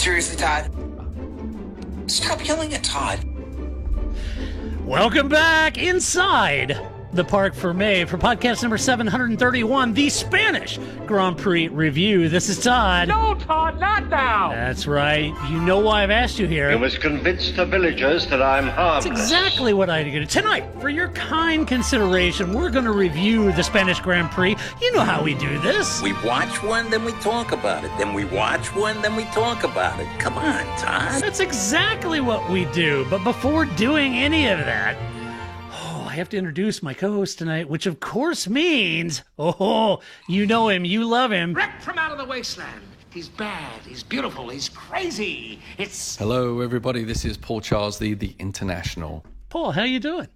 Seriously, Todd? Stop yelling at Todd. Welcome back inside the Parc Fermé for podcast number 731, the Spanish Grand Prix review. This is Todd. No, Todd, not now. That's right. You know why I've asked you here. You must convince the villagers that I'm harmless. That's exactly what I do. Tonight, for your kind consideration, we're going to review the Spanish Grand Prix. You know how we do this. We watch one, then we talk about it. Then we watch one, then we talk about it. Come on, Todd. That's exactly what we do. But before doing any of that, I have to introduce my co-host tonight, which of course means, you know him, you love him. Wrecked from out of the wasteland. He's bad, he's beautiful, he's crazy. Hello, everybody. This is Paul Charles, the International. Paul, how you doing?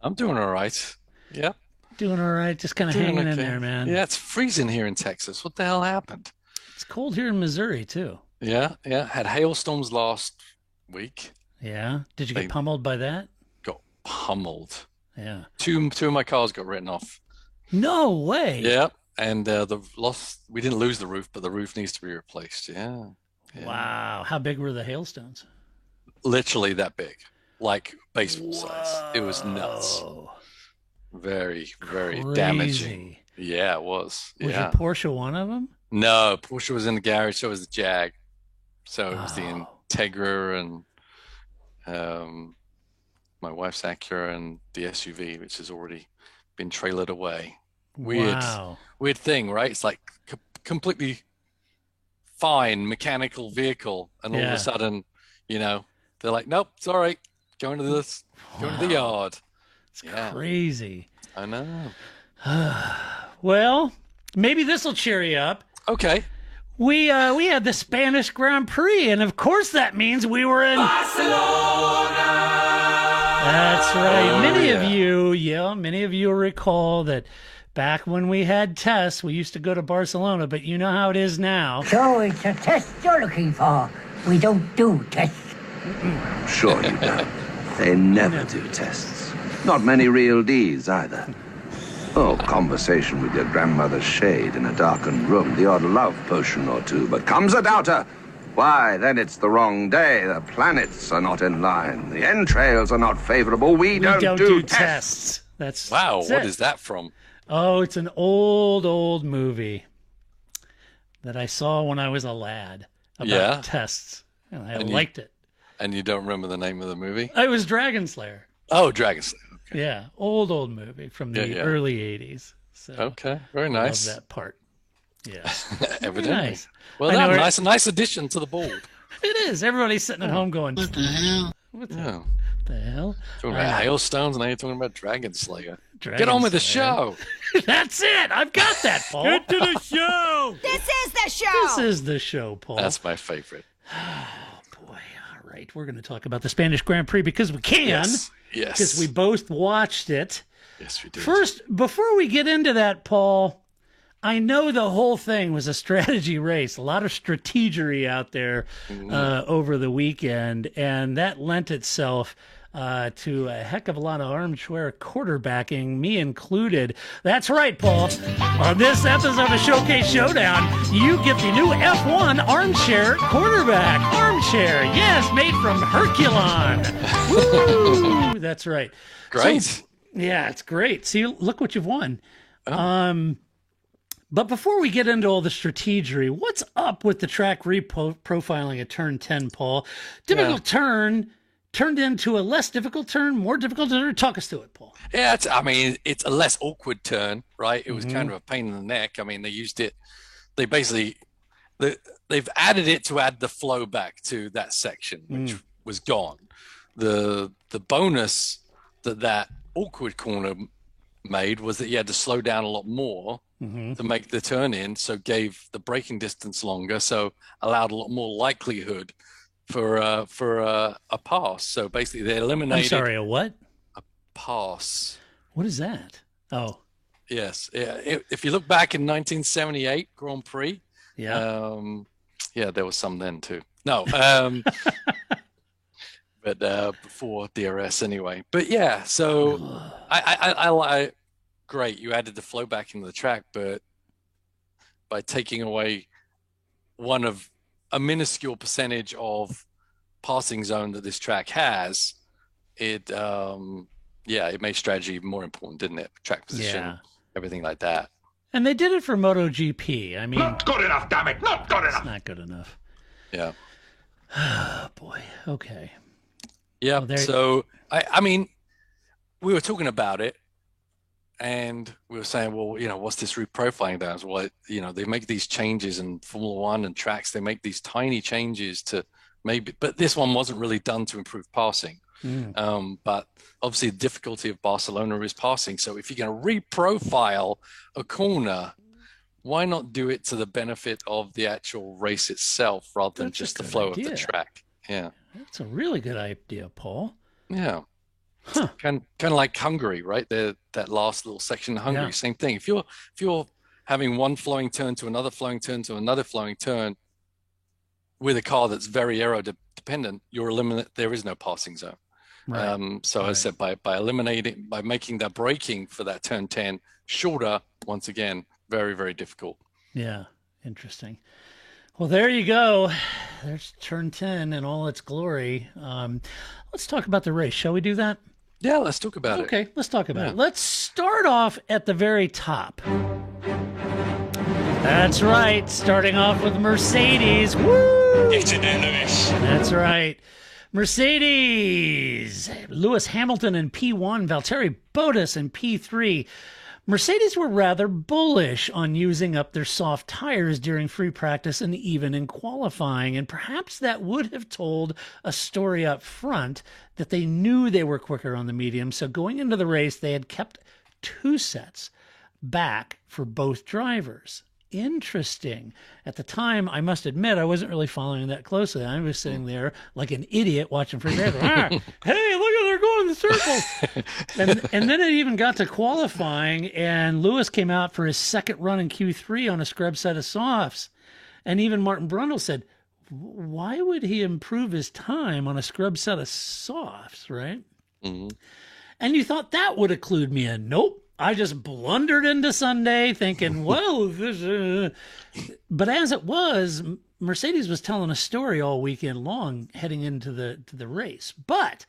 I'm doing all right. Yeah. Doing all right. Just kind of hanging in there, man. Yeah, it's freezing here in Texas. What the hell happened? It's cold here in Missouri, too. Yeah. Had hailstorms last week. Yeah. Did you get pummeled by that? Got pummeled. Yeah. Two of my cars got written off. No way. Yeah. And we didn't lose the roof, but the roof needs to be replaced. Yeah. Wow. How big were the hailstones? Literally that big. Like baseball size. It was nuts. Very, very damaging. Yeah, it was. Was your Porsche one of them? No, Porsche was in the garage, so was the Jag. So it was the Integra and my wife's Acura and the SUV, which has already been trailered away. Weird thing, right? It's like completely fine mechanical vehicle, and all of a sudden, they're like, nope, it's all right. Going to the yard. It's crazy. I know. Well, maybe this will cheer you up. Okay. We had the Spanish Grand Prix, and of course that means we were in Barcelona. That's right. Many of you recall that back when we had tests, we used to go to Barcelona, but you know how it is now. So it's a test you're looking for. We don't do tests. Sure you don't. They never do tests. Not many real Ds either. Oh, conversation with your grandmother's shade in a darkened room, the odd love potion or two, but comes a doubter. Why, then it's the wrong day. The planets are not in line. The entrails are not favorable. We don't do tests. That's what is that from? Oh, it's an old movie that I saw when I was a lad about tests. And I liked it. And you don't remember the name of the movie? It was Dragon Slayer. Oh, Dragon Slayer. Okay. Yeah, old movie from the early 80s. So okay, very nice. I love that part. Yeah. Evidently. Nice. Well, nice addition to the board. It is. Everybody's sitting at home going, what the hell? What the hell? Talking about hailstones, now you're talking about Dragon Slayer. Get on with the show. That's it. I've got that, Paul. Get to the show. This is the show. This is the show, Paul. That's my favorite. Oh, boy. All right. We're going to talk about the Spanish Grand Prix because we can. Yes. Because we both watched it. Yes, we did. First, before we get into that, Paul, I know the whole thing was a strategy race, a lot of strategery out there over the weekend, and that lent itself to a heck of a lot of armchair quarterbacking, me included. That's right, Paul. On this episode of Showcase Showdown, you get the new F1 armchair quarterback. Armchair, yes, made from Herculon. Woo! That's right. Great. So, yeah, it's great. See, look what you've won. But before we get into all the strategery, what's up with the track reprofiling at turn 10, Paul? Difficult turn turned into a less difficult turn, more difficult turn. Talk us through it, Paul. Yeah, it's a less awkward turn, right? It was kind of a pain in the neck. I mean, they used it. They've added it to add the flow back to that section, which was gone. The bonus that awkward corner made was that you had to slow down a lot more to make the turn in, so gave the braking distance longer, so allowed a lot more likelihood for a pass. So basically, they eliminated. I'm sorry, a what? A pass. What is that? Oh, yes. Yeah. If you look back in 1978 Grand Prix, there was some then too. No, but before DRS anyway. But yeah, so I great. You added the flow back into the track, but by taking away one of a minuscule percentage of passing zone that this track has, it made strategy even more important, didn't it? Track position, everything like that. And they did it for MotoGP. I mean, Not good enough, damn it! Not good it's enough. not good enough. Yeah. Oh boy. Okay. Yeah. Well, so I mean, we were talking about it, and we were saying, well, what's this reprofiling down? Well, they make these changes in Formula One and tracks. They make these tiny changes to but this one wasn't really done to improve passing. But obviously the difficulty of Barcelona is passing. So if you're going to reprofile a corner, why not do it to the benefit of the actual race itself rather than just the flow of the track? Yeah. That's a really good idea, Paul. Yeah. Kind of like Hungary, right? That last little section of Hungary, same thing. If you're having one flowing turn to another flowing turn to another flowing turn with a car that's very aero dependent, there is no passing zone. Right. So as I said, by making that braking for that turn 10 shorter, once again, very, very difficult. Yeah. Interesting. Well, there you go. There's turn 10 in all its glory. Let's talk about the race. Shall we do that? Yeah, let's talk about it. Okay, let's talk about it. Let's start off at the very top. That's right. Starting off with Mercedes. Woo! Get it in, Lewis. That's right. Mercedes. Lewis Hamilton in P1. Valtteri Bottas in P3. Mercedes were rather bullish on using up their soft tires during free practice and even in qualifying, and perhaps that would have told a story up front that they knew they were quicker on the medium. So going into the race, they had kept 2 sets back for both drivers. Interesting. At the time, I must admit, I wasn't really following that closely. I was sitting there like an idiot watching free practice. Hey, look at they're going in the circles. and then it even got to qualifying, and Lewis came out for his second run in Q3 on a scrub set of softs. And even Martin Brundle said, why would he improve his time on a scrub set of softs, right? Mm-hmm. And you thought that would have clued me in. Nope. I just blundered into Sunday thinking, well, but as it was, Mercedes was telling a story all weekend long heading into the race. But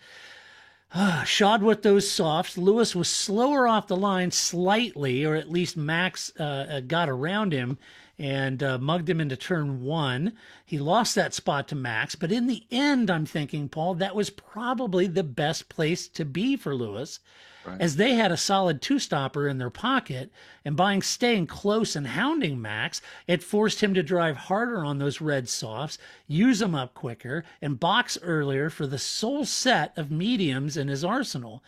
shod with those softs, Lewis was slower off the line slightly, or at least Max got around him and mugged him into turn 1. He lost that spot to Max, but in the end, I'm thinking, Paul, that was probably the best place to be for Lewis. Right. As they had a solid 2-stopper in their pocket, and by staying close and hounding Max, it forced him to drive harder on those red softs, use them up quicker, and box earlier for the sole set of mediums in his arsenal.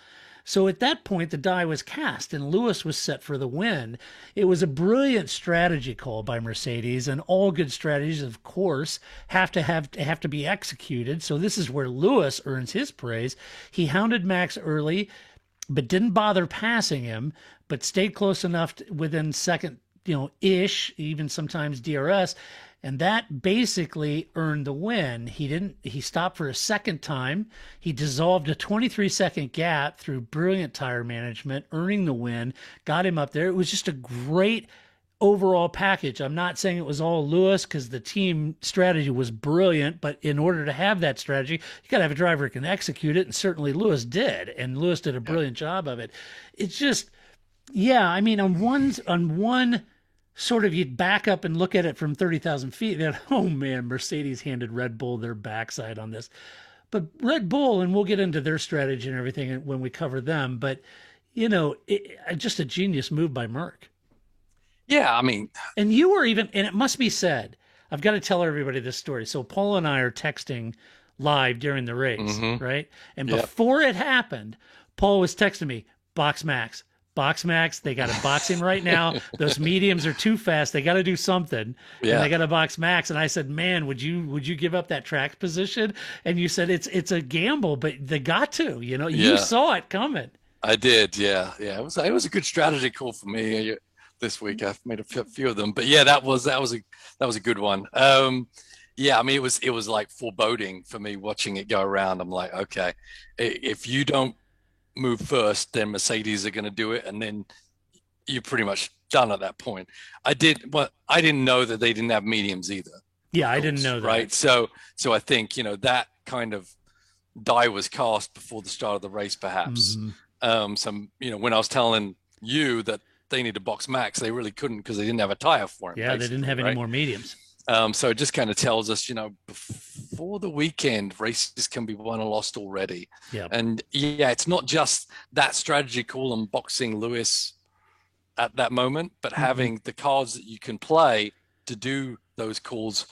So at that point, the die was cast, and Lewis was set for the win. It was a brilliant strategy call by Mercedes, and all good strategies, of course, have to be executed. So this is where Lewis earns his praise. He hounded Max early, but didn't bother passing him, but stayed close enough within second, ish, even sometimes DRS. And that basically earned the win. He stopped for a second time. He dissolved a 23-second gap through brilliant tire management, earning the win, got him up there. It was just a great overall package. I'm not saying it was all Lewis because the team strategy was brilliant, but in order to have that strategy, you got to have a driver who can execute it, and certainly Lewis did, and Lewis did a brilliant job of it. It's just, on one sort of, you'd back up and look at it from 30,000 feet, and oh man, Mercedes handed Red Bull their backside on this. But Red Bull, and we'll get into their strategy and everything when we cover them, but just a genius move by Merck. Yeah, and you were even, and it must be said, I've got to tell everybody this story. So Paul and I are texting live during the race, right? And before it happened, Paul was texting me, box Max, they got to box him right now. Those mediums are too fast. They got to do something. Yeah. And they got to box Max. And I said, man, would you give up that track position? And you said, it's a gamble, but they got to, you saw it coming. I did. Yeah. It was a good strategy call for me this week. I've made a few of them, but yeah, that was a good one. It was like foreboding for me watching it go around. I'm like, okay, if you don't move first, then Mercedes are going to do it, and then you're pretty much done at that point. I didn't know that they didn't have mediums either. Yeah, of I didn't course, know that. Right. So I think, that kind of die was cast before the start of the race, perhaps. When I was telling you that they need to box Max, they really couldn't because they didn't have a tire for him. Yeah, they didn't have any more mediums. So it just kind of tells us, before the weekend, races can be won or lost already. Yeah. And it's not just that strategy call on boxing Lewis at that moment, but having the cards that you can play to do those calls,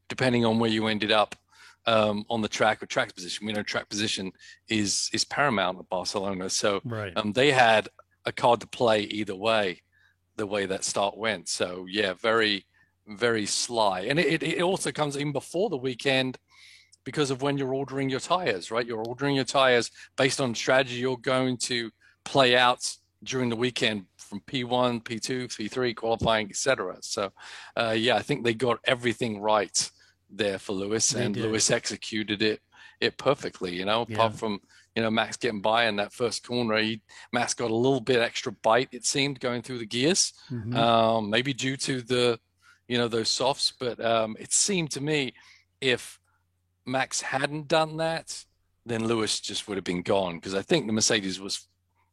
depending on where you ended up on the track or track position. We know track position is paramount at Barcelona. So they had a card to play either way, the way that start went. So very, very sly. And it also comes in before the weekend because of when you're ordering your tires, right? You're ordering your tires based on strategy you're going to play out during the weekend from P1, P2, P3, qualifying, etc. So, I think they got everything right there for Lewis, and Lewis executed it perfectly. Apart from Max getting by in that first corner, Max got a little bit extra bite, it seemed, going through the gears, maybe due to the those softs, but it seemed to me if Max hadn't done that, then Lewis just would have been gone, because I think the Mercedes was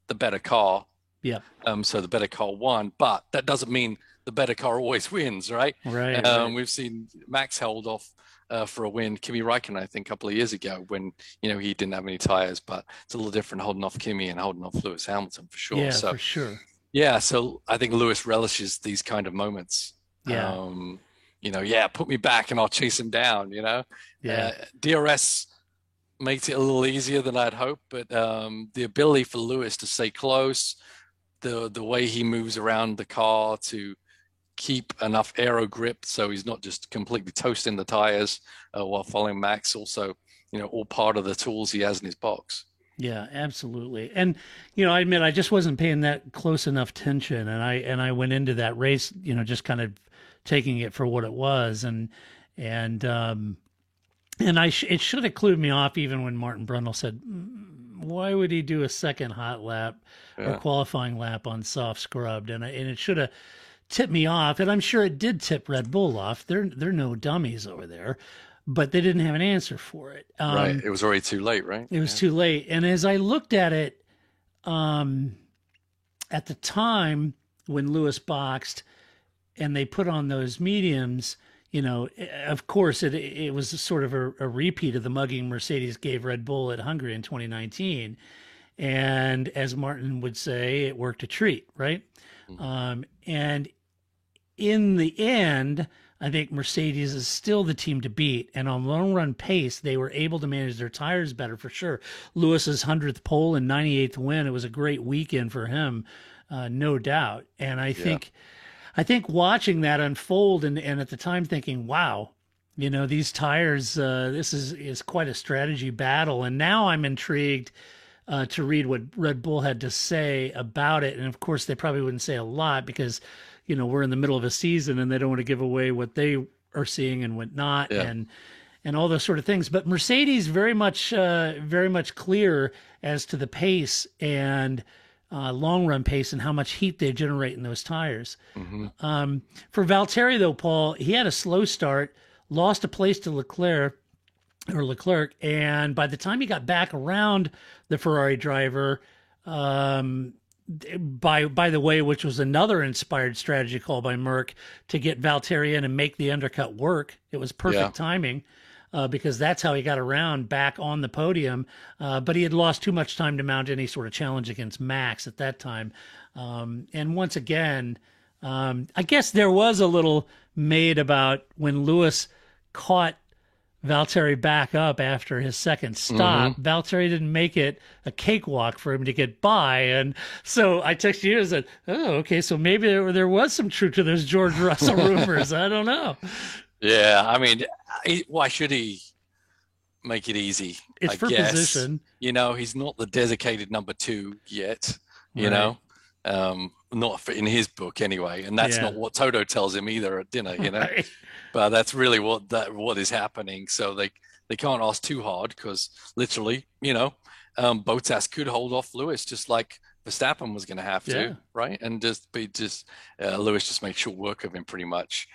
the better car. Yeah. So the better car won, but that doesn't mean the better car always wins, right? Right. We've seen Max held off for a win. Kimi Räikkönen, I think, a couple of years ago when he didn't have any tires, but it's a little different holding off Kimi and holding off Lewis Hamilton for sure. Yeah, for sure. Yeah, so I think Lewis relishes these kind of moments. Yeah. Put me back and I'll chase him down. DRS makes it a little easier than I'd hoped, but the ability for Lewis to stay close, the way he moves around the car to keep enough aero grip so he's not just completely toasting the tires while following Max, also all part of the tools he has in his box. Yeah, absolutely. And I admit I just wasn't paying that close enough attention, and I went into that race just kind of taking it for what it was, and it should have clued me off even when Martin Brundle said, why would he do a second hot lap or qualifying lap on soft scrubbed? And it should have tipped me off. And I'm sure it did tip Red Bull off. They're no dummies over there, but they didn't have an answer for it. Right. It was already too late, right? It was too late. And as I looked at it, at the time when Lewis boxed and they put on those mediums, of course, it was sort of a repeat of the mugging Mercedes gave Red Bull at Hungary in 2019. And as Martin would say, it worked a treat, right? And in the end, I think Mercedes is still the team to beat. And on long run pace, they were able to manage their tires better for sure. Lewis's 100th pole and 98th win, it was a great weekend for him, no doubt. And I think watching that unfold and at the time thinking, wow, these tires, this is quite a strategy battle. And now I'm intrigued to read what Red Bull had to say about it. And of course, they probably wouldn't say a lot because, we're in the middle of a season and they don't want to give away what they are seeing and what not, and all those sort of things. But Mercedes very much clear as to the pace and long run pace and how much heat they generate in those tires. For Valtteri, though, Paul, he had a slow start, lost a place to Leclerc, and by the time he got back around the Ferrari driver, by the way, which was another inspired strategy call by Merck to get Valtteri in and make the undercut work. It was perfect timing. Because that's how he got around back on the podium. But he had lost too much time to mount any sort of challenge against Max at that time. And once again, I guess there was a little made about when Lewis caught Valtteri back up after his second stop. Valtteri didn't make it a cakewalk for him to get by. And so I texted you and said, oh, okay, so maybe there was some truth to those George Russell rumors. I don't know. Yeah, I mean, why should he make it easy? It's for position. He's not the designated number 2 yet, not in his book anyway. And that's not what Toto tells him either at dinner, Right. But that's really what is happening. So they can't ask too hard because literally, Bottas could hold off Lewis just like Verstappen was going to have to, right? And Lewis just made short work of him pretty much.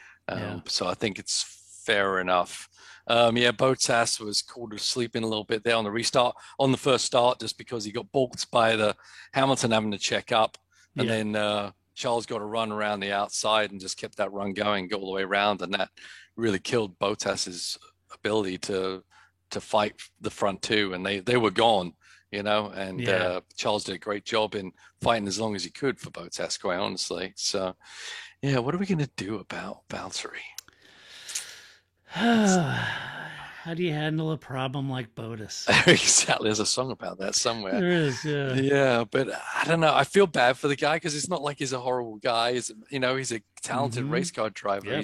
So I think it's fair enough. Yeah, Bottas was caught sleeping a little bit there on the restart, on the first start, just because he got balked by the Hamilton having to check up. And then Charles got a run around the outside and just kept that run going, go all the way around. And that really killed Bottas's ability to fight the front two. And they were gone, and Charles did a great job in fighting as long as he could for Bottas, quite honestly. So, yeah, what are we going to do about Valtteri? How do you handle a problem like Bottas? Exactly. There's a song about that somewhere. There is, yeah. Yeah, but I don't know. I feel bad for the guy because it's not like he's a horrible guy. He's a talented race car driver. Yeah,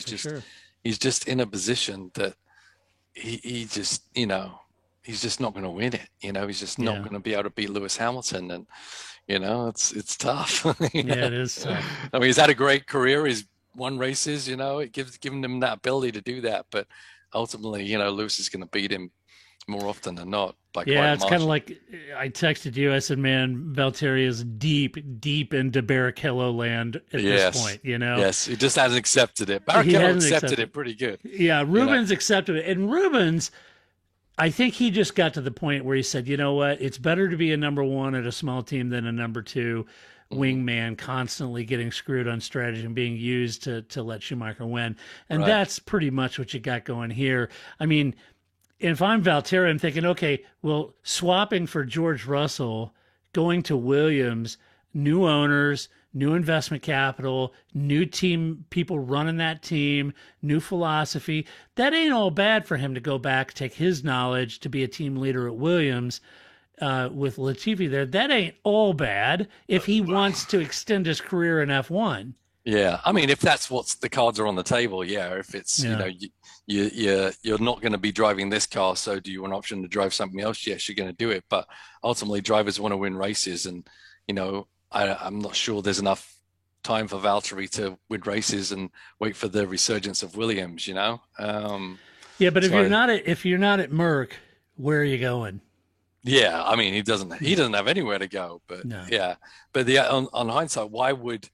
he's just in a position that he just, he's just not going to win it. He's just not going to be able to beat Lewis Hamilton, and it's tough. Yeah, it is tough. I mean, he's had a great career. He's won races. It given him that ability to do that, but ultimately, Lewis is going to beat him more often than not. It's kind of like I texted you. I said, "Man, Valtteri is deep into Barrichello land at this point." Yes, he just hasn't accepted it. Barrichello accepted it pretty good. Yeah, Rubens accepted it, and Rubens, I think he just got to the point where he said, "You know what? It's better to be a number one at a small team than a number two wingman constantly getting screwed on strategy and being used to let Schumacher win." And that's pretty much what you got going here. I mean, if I'm Valtteri, I'm thinking, okay, well, swapping for George Russell, going to Williams, new owners, new investment capital, new team, people running that team, new philosophy, that ain't all bad for him to go back, take his knowledge to be a team leader at Williams, with Latifi there. That ain't all bad if he wants to extend his career in F1. Yeah, I mean, if that's what's the cards are on the table, if it's you're not going to be driving this car, so do you want an option to drive something else? Yes, you're going to do it, but ultimately drivers want to win races, and I'm not sure there's enough time for Valtteri to win races and wait for the resurgence of Williams. Yeah, but if you're not at Merck, where are you going? Yeah, I mean, he doesn't have anywhere to go, but on hindsight, why would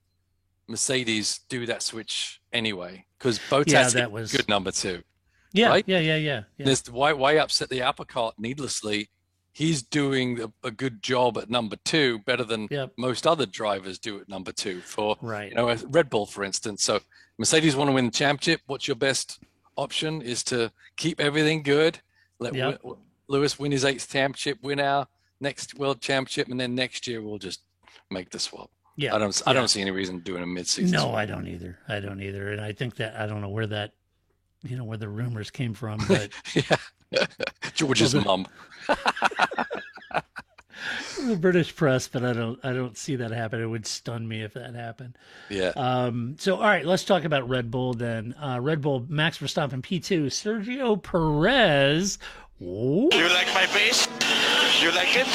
Mercedes do that switch anyway? Because Bottas was good number two. Yeah, right? Yeah. Why upset the apple cart needlessly? He's doing a good job at number two, better than most other drivers do at number two for Red Bull, for instance. So Mercedes want to win the championship. What's your best option? Is to keep everything good, let Lewis win his 8th championship, win our next world championship, and then next year we'll just make the swap. Yeah, I don't see any reason doing a mid-season. No, I don't either. And I think that I don't know where that, where the rumors came from, but George's mom. The British press, but I don't see that happen. It would stun me if that happened. Yeah. So all right, let's talk about Red Bull then. Red Bull, Max Verstappen P2, Sergio Perez. Ooh. You like my bass? You like it?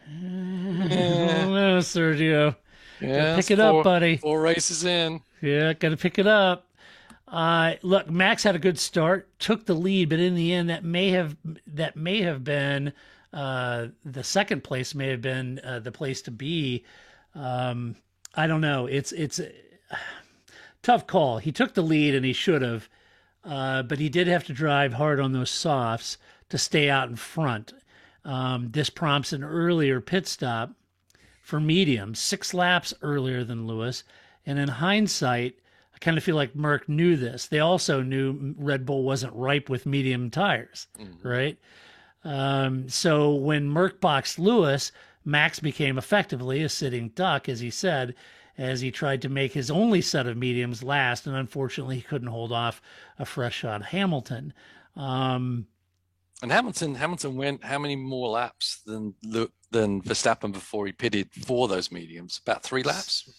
No, Sergio. Yeah, pick it up, buddy. 4 races in. Yeah, got to pick it up. Look, Max had a good start, took the lead, but in the end, that may have been the second place may have been the place to be. I don't know. It's a tough call. He took the lead and he should have, but he did have to drive hard on those softs to stay out in front. This prompts an earlier pit stop for mediums, 6 laps earlier than Lewis. And in hindsight, I kind of feel like Merck knew this. They also knew Red Bull wasn't ripe with medium tires, right? So when Merck boxed Lewis, Max became effectively a sitting duck, as he said, as he tried to make his only set of mediums last, and unfortunately he couldn't hold off a fresh shot Hamilton. And Hamilton went how many more laps than Verstappen before he pitted for those mediums? About 3 laps?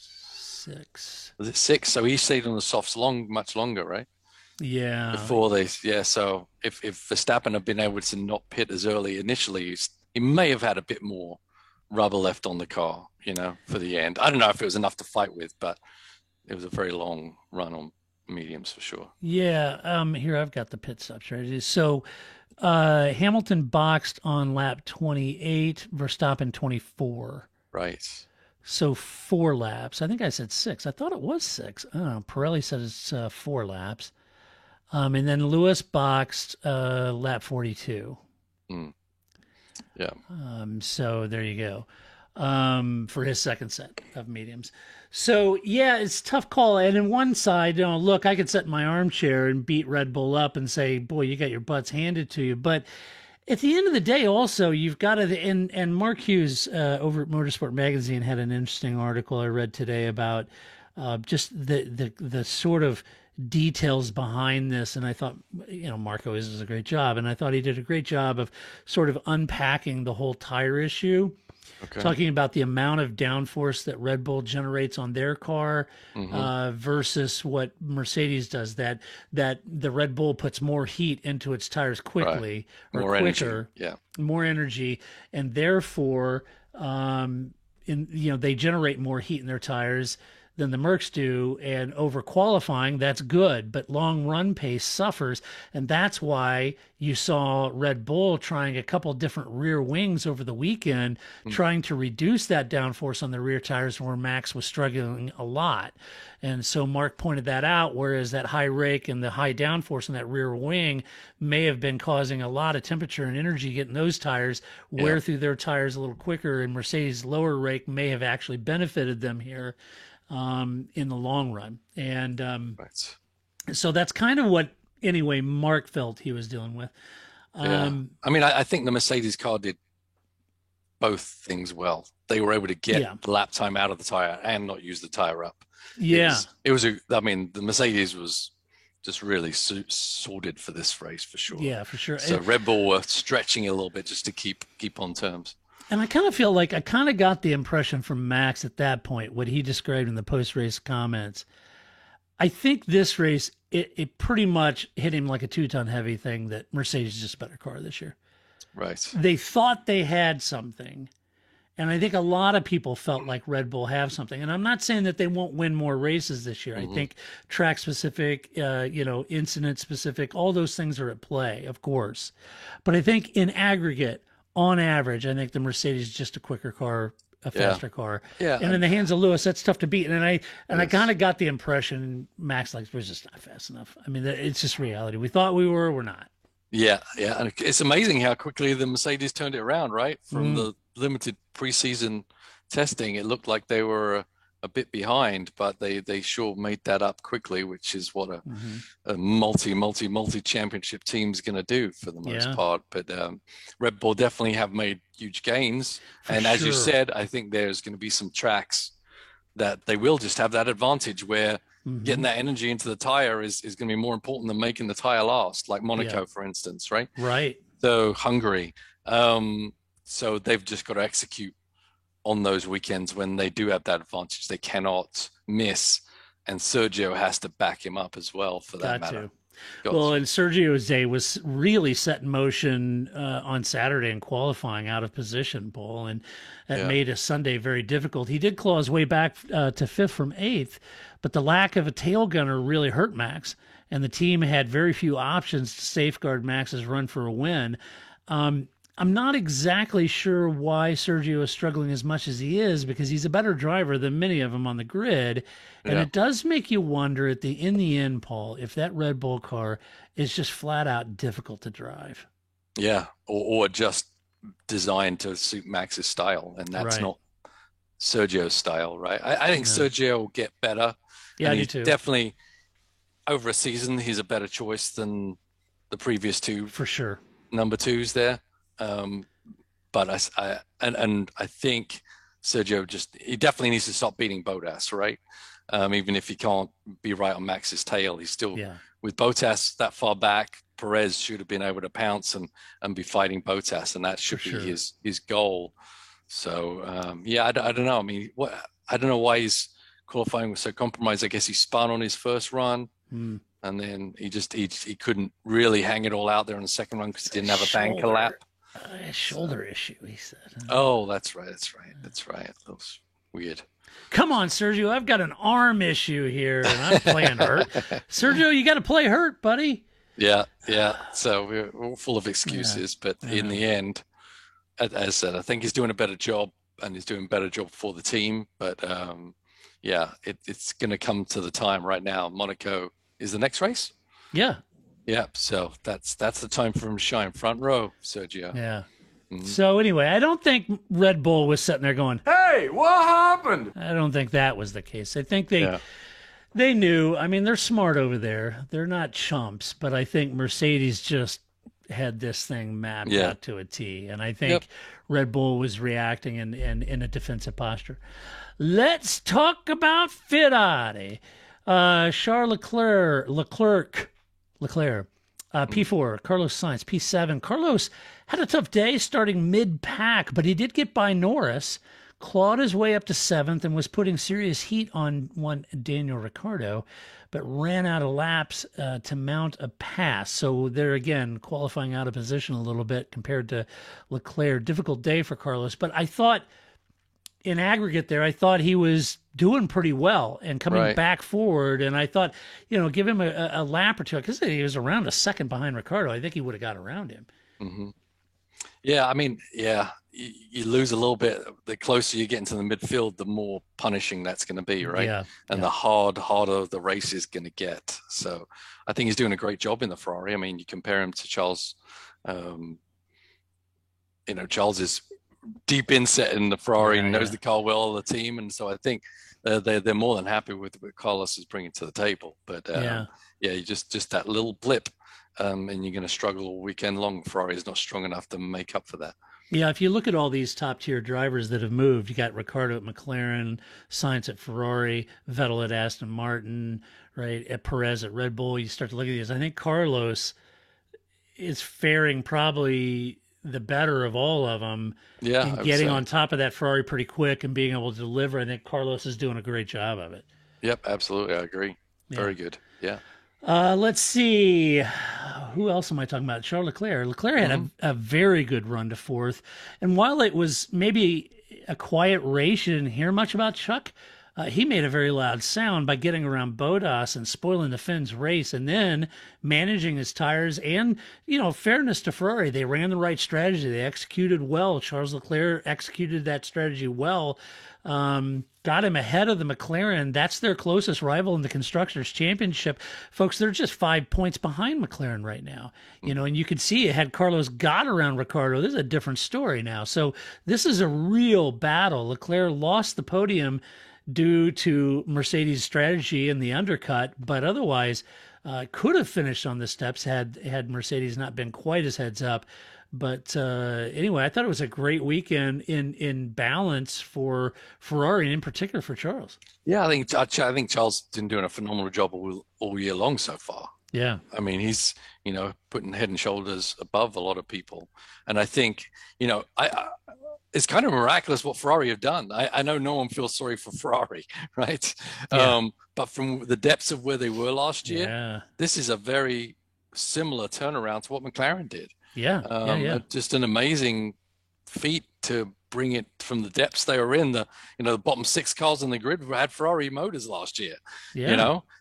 6. Was it 6? So he stayed on the softs much longer, right? Yeah. Before so if Verstappen had been able to not pit as early initially, he may have had a bit more rubber left on the car, for the end. I don't know if it was enough to fight with, but it was a very long run on mediums for sure. Yeah. Here, I've got the pit stops right. So Hamilton boxed on lap 28, Verstappen 24. Right. So 4 laps. I think I said 6. I thought it was 6. I don't know. Pirelli said it's 4 laps. And then Lewis boxed lap 42. Yeah. So there you go. For his second set of mediums. So yeah, it's a tough call. And in one side, look, I could sit in my armchair and beat Red Bull up and say, boy, you got your butts handed to you. But at the end of the day, also, you've got to, and Mark Hughes over at Motorsport Magazine had an interesting article I read today about just the sort of details behind this. And I thought, Mark always does a great job. And I thought he did a great job of sort of unpacking the whole tire issue. Okay. Talking about the amount of downforce that Red Bull generates on their car versus what Mercedes does. That the Red Bull puts more heat into its tires quickly or more quicker, energy. more energy, and therefore, they generate more heat in their tires than the Mercs do, and over qualifying, that's good, but long run pace suffers, and that's why you saw Red Bull trying a couple different rear wings over the weekend, trying to reduce that downforce on the rear tires where Max was struggling a lot. And so Mark pointed that out, whereas that high rake and the high downforce in that rear wing may have been causing a lot of temperature and energy getting those tires wear through their tires a little quicker, and Mercedes' lower rake may have actually benefited them here in the long run. And so that's kind of what, anyway, Mark felt he was dealing with. I mean, I think the Mercedes car did both things well. They were able to get the lap time out of the tire and not use the tire up. It was the Mercedes was just really sorted for this race for sure. Yeah, for sure. So Red Bull were stretching it a little bit just to keep on terms. And I kind of feel like I kind of got the impression from Max at that point, what he described in the post-race comments. I think this race, it pretty much hit him like a 2-ton heavy thing that Mercedes is just a better car this year. Right. They thought they had something. And I think a lot of people felt like Red Bull have something. And I'm not saying that they won't win more races this year. I think track specific, incident specific, all those things are at play, of course. But I think in aggregate, on average, I think the Mercedes is just a quicker car, a faster car. Yeah. And in the hands of Lewis, that's tough to beat. And I kind of got the impression Max we're just not fast enough. I mean, it's just reality. We thought we were, we're not. Yeah. And it's amazing how quickly the Mercedes turned it around, right? From the limited preseason testing, it looked like they were a bit behind, but they sure made that up quickly, which is what a multi championship team is going to do for the most part. But Red Bull definitely have made huge gains. And as you said, I think there's going to be some tracks that they will just have that advantage where getting that energy into the tire is going to be more important than making the tire last, like Monaco, for instance, right? Right. So Hungary. So they've just got to execute on those weekends when they do have that advantage. They cannot miss, and Sergio has to back him up as well for that matter. Well, and Sergio's day was really set in motion on Saturday in qualifying out of position, Paul, and that made a Sunday very difficult. He did claw his way back to fifth from eighth, but the lack of a tail gunner really hurt Max, and the team had very few options to safeguard Max's run for a win. I'm not exactly sure why Sergio is struggling as much as he is, because he's a better driver than many of them on the grid. And it does make you wonder in the end, Paul, if that Red Bull car is just flat out difficult to drive. Yeah. Or just designed to suit Max's style. And that's not Sergio's style, right? I think Sergio will get better. Yeah, I do too. Definitely over a season, he's a better choice than the previous two. For sure. Number twos there. But I think Sergio he definitely needs to stop beating Bottas, right? Even if he can't be right on Max's tail, he's still with Bottas that far back. Perez should have been able to pounce and be fighting Bottas, and that should be his goal. So I don't know. I mean, I don't know why his qualifying was so compromised. I guess he spun on his first run. And then he couldn't really hang it all out there on the second run because he didn't have a banker lap. A shoulder issue, he said. Oh, that's right. That was weird. Come on, Sergio. I've got an arm issue here, and I'm playing hurt. Sergio, you got to play hurt, buddy. Yeah. So we're all full of excuses, but in the end, as I said, I think he's doing a better job, and he's doing a better job for the team. But it's going to come to the time right now. Monaco is the next race. Yeah. Yep. So that's the time for him to shine. Front row, Sergio. Yeah. So anyway, I don't think Red Bull was sitting there going, "Hey, what happened?" I don't think that was the case. I think they knew. I mean, they're smart over there. They're not chumps, but I think Mercedes just had this thing mapped out to a T, and I think Red Bull was reacting in a defensive posture. Let's talk about Ferrari. Charles Leclerc. P4, Carlos Sainz, P7. Carlos had a tough day starting mid-pack, but he did get by Norris, clawed his way up to 7th, and was putting serious heat on one Daniel Ricciardo, but ran out of laps to mount a pass. So they're, again, qualifying out of position a little bit compared to Leclerc. Difficult day for Carlos, but I thought in aggregate there, I thought he was doing pretty well and coming back forward. And I thought, give him a lap or two, because he was around a second behind Ricciardo. I think he would have got around him. Mm-hmm. Yeah, I mean, you lose a little bit. The closer you get into the midfield, the more punishing that's going to be, right? Yeah. And the harder the race is going to get. So I think he's doing a great job in the Ferrari. I mean, you compare him to Charles. Charles is deep inset in the Ferrari and knows the car well, the team, and so I think they're more than happy with what Carlos is bringing to the table. But you just that little blip, and you're going to struggle all weekend long. Ferrari is not strong enough to make up for that. Yeah, if you look at all these top-tier drivers that have moved, you got Ricciardo at McLaren, Sainz at Ferrari, Vettel at Aston Martin, right, at Perez at Red Bull. You start to look at these. I think Carlos is faring probably the better of all of them. Yeah, and getting on top of that Ferrari pretty quick and being able to deliver. I think Carlos is doing a great job of it. Yep, absolutely. I agree. Very good. Yeah. Let's see. Who else am I talking about? Charles Leclerc. Leclerc had a very good run to 4th. And while it was maybe a quiet race, you didn't hear much about Chuck. He made a very loud sound by getting around Bottas and spoiling the Finn's race, and then managing his tires. And, fairness to Ferrari, they ran the right strategy. They executed well. Charles Leclerc executed that strategy well. Got him ahead of the McLaren. That's their closest rival in the Constructors' Championship. Folks, they're just 5 points behind McLaren right now. And you could see had Carlos got around Ricciardo, this is a different story now. So this is a real battle. Leclerc lost the podium due to Mercedes' strategy in the undercut, but otherwise could have finished on the steps had Mercedes not been quite as heads up. But anyway, I thought it was a great weekend in balance for Ferrari, and in particular for Charles. Yeah, I think Charles has been doing a phenomenal job all year long so far. Yeah. I mean, he's, putting head and shoulders above a lot of people. And I think, it's kind of miraculous what Ferrari have done. I know no one feels sorry for Ferrari, right? Yeah. But from the depths of where they were last year, this is a very similar turnaround to what McLaren did. Yeah. Just an amazing feat to bring it from the depths they were in. The bottom 6 cars on the grid had Ferrari motors last year.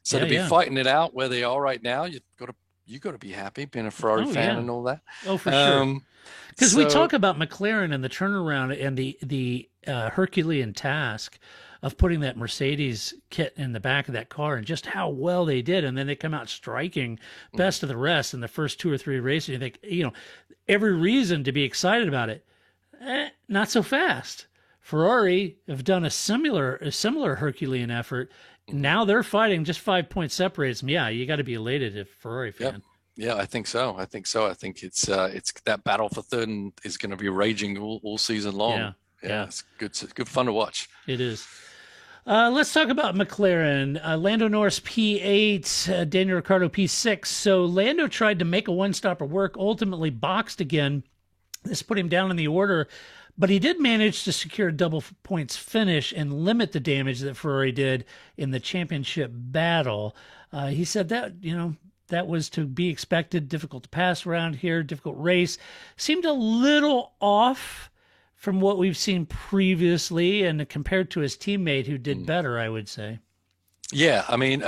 So to be fighting it out where they are right now, you got to be happy being a Ferrari fan and all that. Oh, for sure. Because we talk about McLaren and the turnaround and the Herculean task of putting that Mercedes kit in the back of that car and just how well they did. And then they come out striking best of the rest in the first 2 or 3 races. You think, every reason to be excited about it. Not so fast. Ferrari have done a similar Herculean effort. Now they're fighting, just 5 points separates them. Yeah, you got to be elated if Ferrari fan. Yep. Yeah, I think so. I think it's that battle for third is going to be raging all season long. Yeah, it's good fun to watch. It is. Let's talk about McLaren. Lando Norris P8, Daniel Ricciardo P6. So Lando tried to make a one-stopper work, ultimately boxed again. This put him down in the order, but he did manage to secure a double points finish and limit the damage that Ferrari did in the championship battle. He said that, that was to be expected. Difficult to pass around here, difficult race. Seemed a little off from what we've seen previously and compared to his teammate who did better, I would say. Yeah, I mean,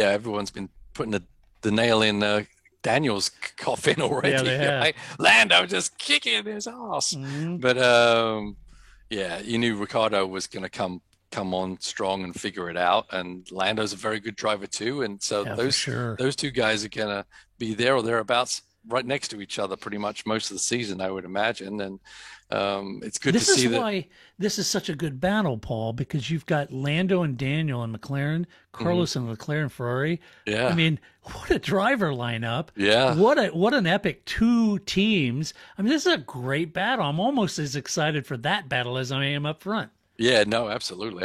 everyone's been putting the nail in Daniel's coffin already. Yeah, they have. Lando just kicking his ass. Mm-hmm. But, you knew Ricciardo was going to come come on strong and figure it out. And Lando's a very good driver too. And so those two guys are going to be there or thereabouts right next to each other pretty much most of the season, I would imagine. And it's good to see that. This is why this is such a good battle, Paul, because you've got Lando and Daniel and McLaren, Carlos and Leclerc and Ferrari. Yeah. I mean, what a driver lineup. Yeah. What an epic two teams. I mean, this is a great battle. I'm almost as excited for that battle as I am up front. Yeah, no, absolutely.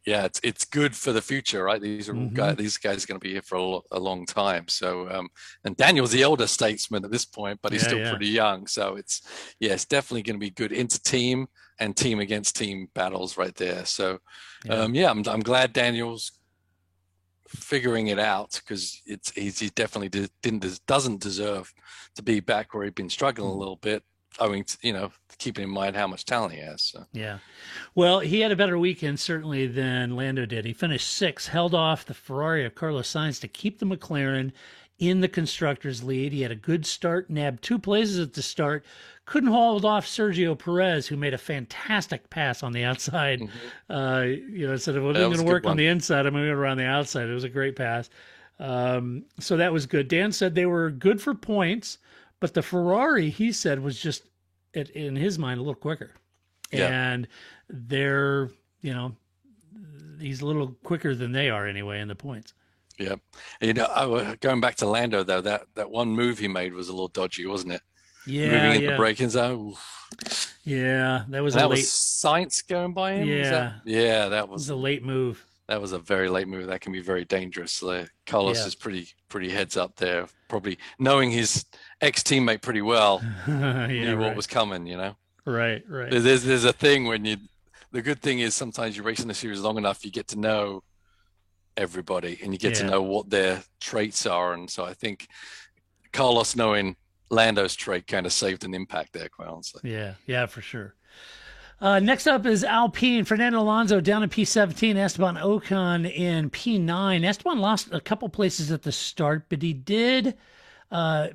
Yeah, it's good for the future, right? These are these guys are going to be here for a long time. So, and Daniel's the elder statesman at this point, but he's still pretty young. So it's definitely going to be good inter-team and team against team battles right there. So, I'm glad Daniel's figuring it out, because he definitely doesn't deserve to be back where he'd been struggling a little bit, owing to, keeping in mind how much talent he has. So. Yeah. Well, he had a better weekend, certainly, than Lando did. He finished sixth, held off the Ferrari of Carlos Sainz to keep the McLaren in the constructors' lead. He had a good start, nabbed 2 places at the start, couldn't hold off Sergio Perez, who made a fantastic pass on the outside. Instead of, going to work on the inside, I'm going to go around the outside. It was a great pass. So that was good. Dan said they were good for points, but the Ferrari, he said, was just, in his mind, a little quicker. Yeah. And they're, he's a little quicker than they are anyway in the points. Yeah. Going back to Lando, though, that one move he made was a little dodgy, wasn't it? Yeah. Moving in the braking zone. Yeah. That was was Sainz going by him? Yeah. That was a late move. That was a very late move. That can be very dangerous. Carlos is pretty heads up there, probably knowing his ex-teammate pretty well. Knew what was coming, Right. There's a thing when the good thing is sometimes you race in the series long enough, you get to know everybody and you get to know what their traits are. And so I think Carlos knowing Lando's trait kind of saved an impact there, quite honestly. Yeah, for sure. Next up is Alpine. Fernando Alonso down in P17, Esteban Ocon in P9. Esteban lost a couple places at the start, but he did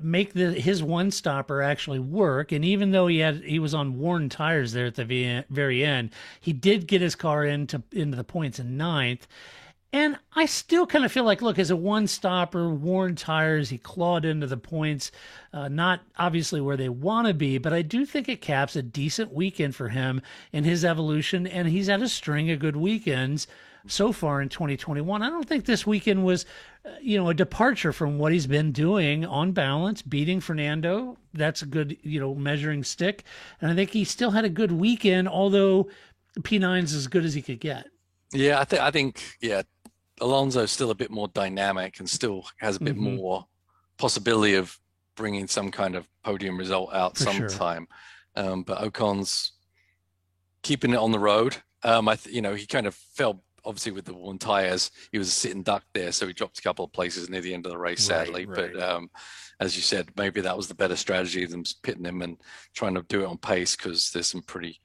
make his one-stopper actually work. And even though he was on worn tires there at the very end, he did get his car into the points in 9th. And I still kind of feel like, look, as a one-stopper, worn tires, he clawed into the points, not obviously where they want to be, but I do think it caps a decent weekend for him in his evolution, and he's had a string of good weekends so far in 2021. I don't think this weekend was, a departure from what he's been doing on balance, beating Fernando. That's a good, measuring stick. And I think he still had a good weekend, although P9's as good as he could get. Yeah, I think Alonso's still a bit more dynamic and still has a bit more possibility of bringing some kind of podium result out sometime. Sure. But Ocon's keeping it on the road. He kind of fell, obviously, with the worn tires. He was a sitting duck there, so he dropped a couple of places near the end of the race, sadly. Right. But as you said, maybe that was the better strategy than pitting him and trying to do it on pace, because there's some pretty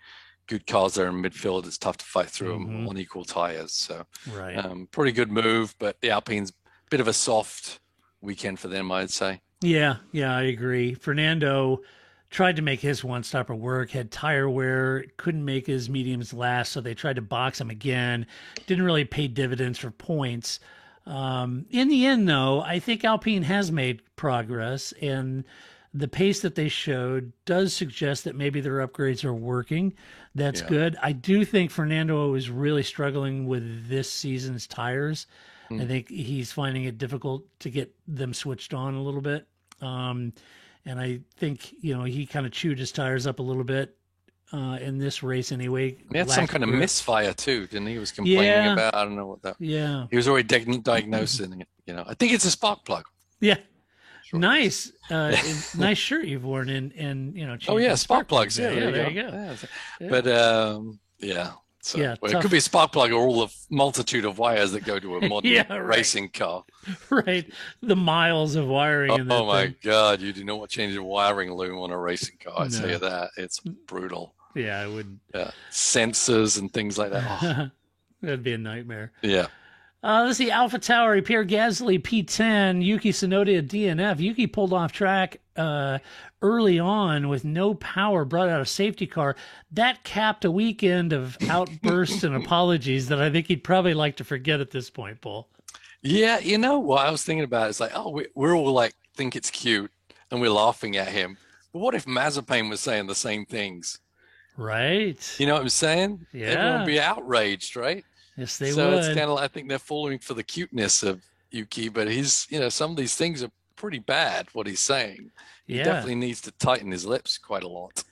good cars there in midfield. It's tough to fight through them on equal tires. So, pretty good move, but the Alpine's a bit of a soft weekend for them, I'd say. Yeah, I agree. Fernando tried to make his one-stopper work, had tire wear, couldn't make his mediums last, so they tried to box him again. Didn't really pay dividends for points. In the end, though, I think Alpine has made progress, and the pace that they showed does suggest that maybe their upgrades are working. That's good. I do think Fernando is really struggling with this season's tires. I think he's finding it difficult to get them switched on a little bit. And I think, he kind of chewed his tires up a little bit in this race anyway. He had some kind of misfire too, didn't he? He was complaining about, I don't know what that. Yeah. He was already diagnosing it, I think it's a spark plug. Yeah. Nice, nice shirt you've worn, and spark plugs. Yeah, there you go. But So it could be a spark plug or all the multitude of wires that go to a modern racing car. Right, the miles of wiring. In that oh my thing. God, you do not want to change a wiring loom on a racing car. I tell you that, it's brutal. Yeah, I wouldn't. Yeah, sensors and things like that. Oh. That'd be a nightmare. Yeah. Let's see, Alpha Tauri, Pierre Gasly, P10, Yuki Tsunoda, DNF. Yuki pulled off track early on with no power, brought out a safety car. That capped a weekend of outbursts and apologies that I think he'd probably like to forget at this point, Paul. Yeah, you know what I was thinking about is like, oh, we're all like think it's cute and we're laughing at him. But what if Mazepin was saying the same things? Right. You know what I'm saying? Yeah. Everyone would be outraged, right? Yes, they so would. It's kind of, I think they're falling for the cuteness of Yuki, but he's, some of these things are pretty bad, what he's saying. He definitely needs to tighten his lips quite a lot.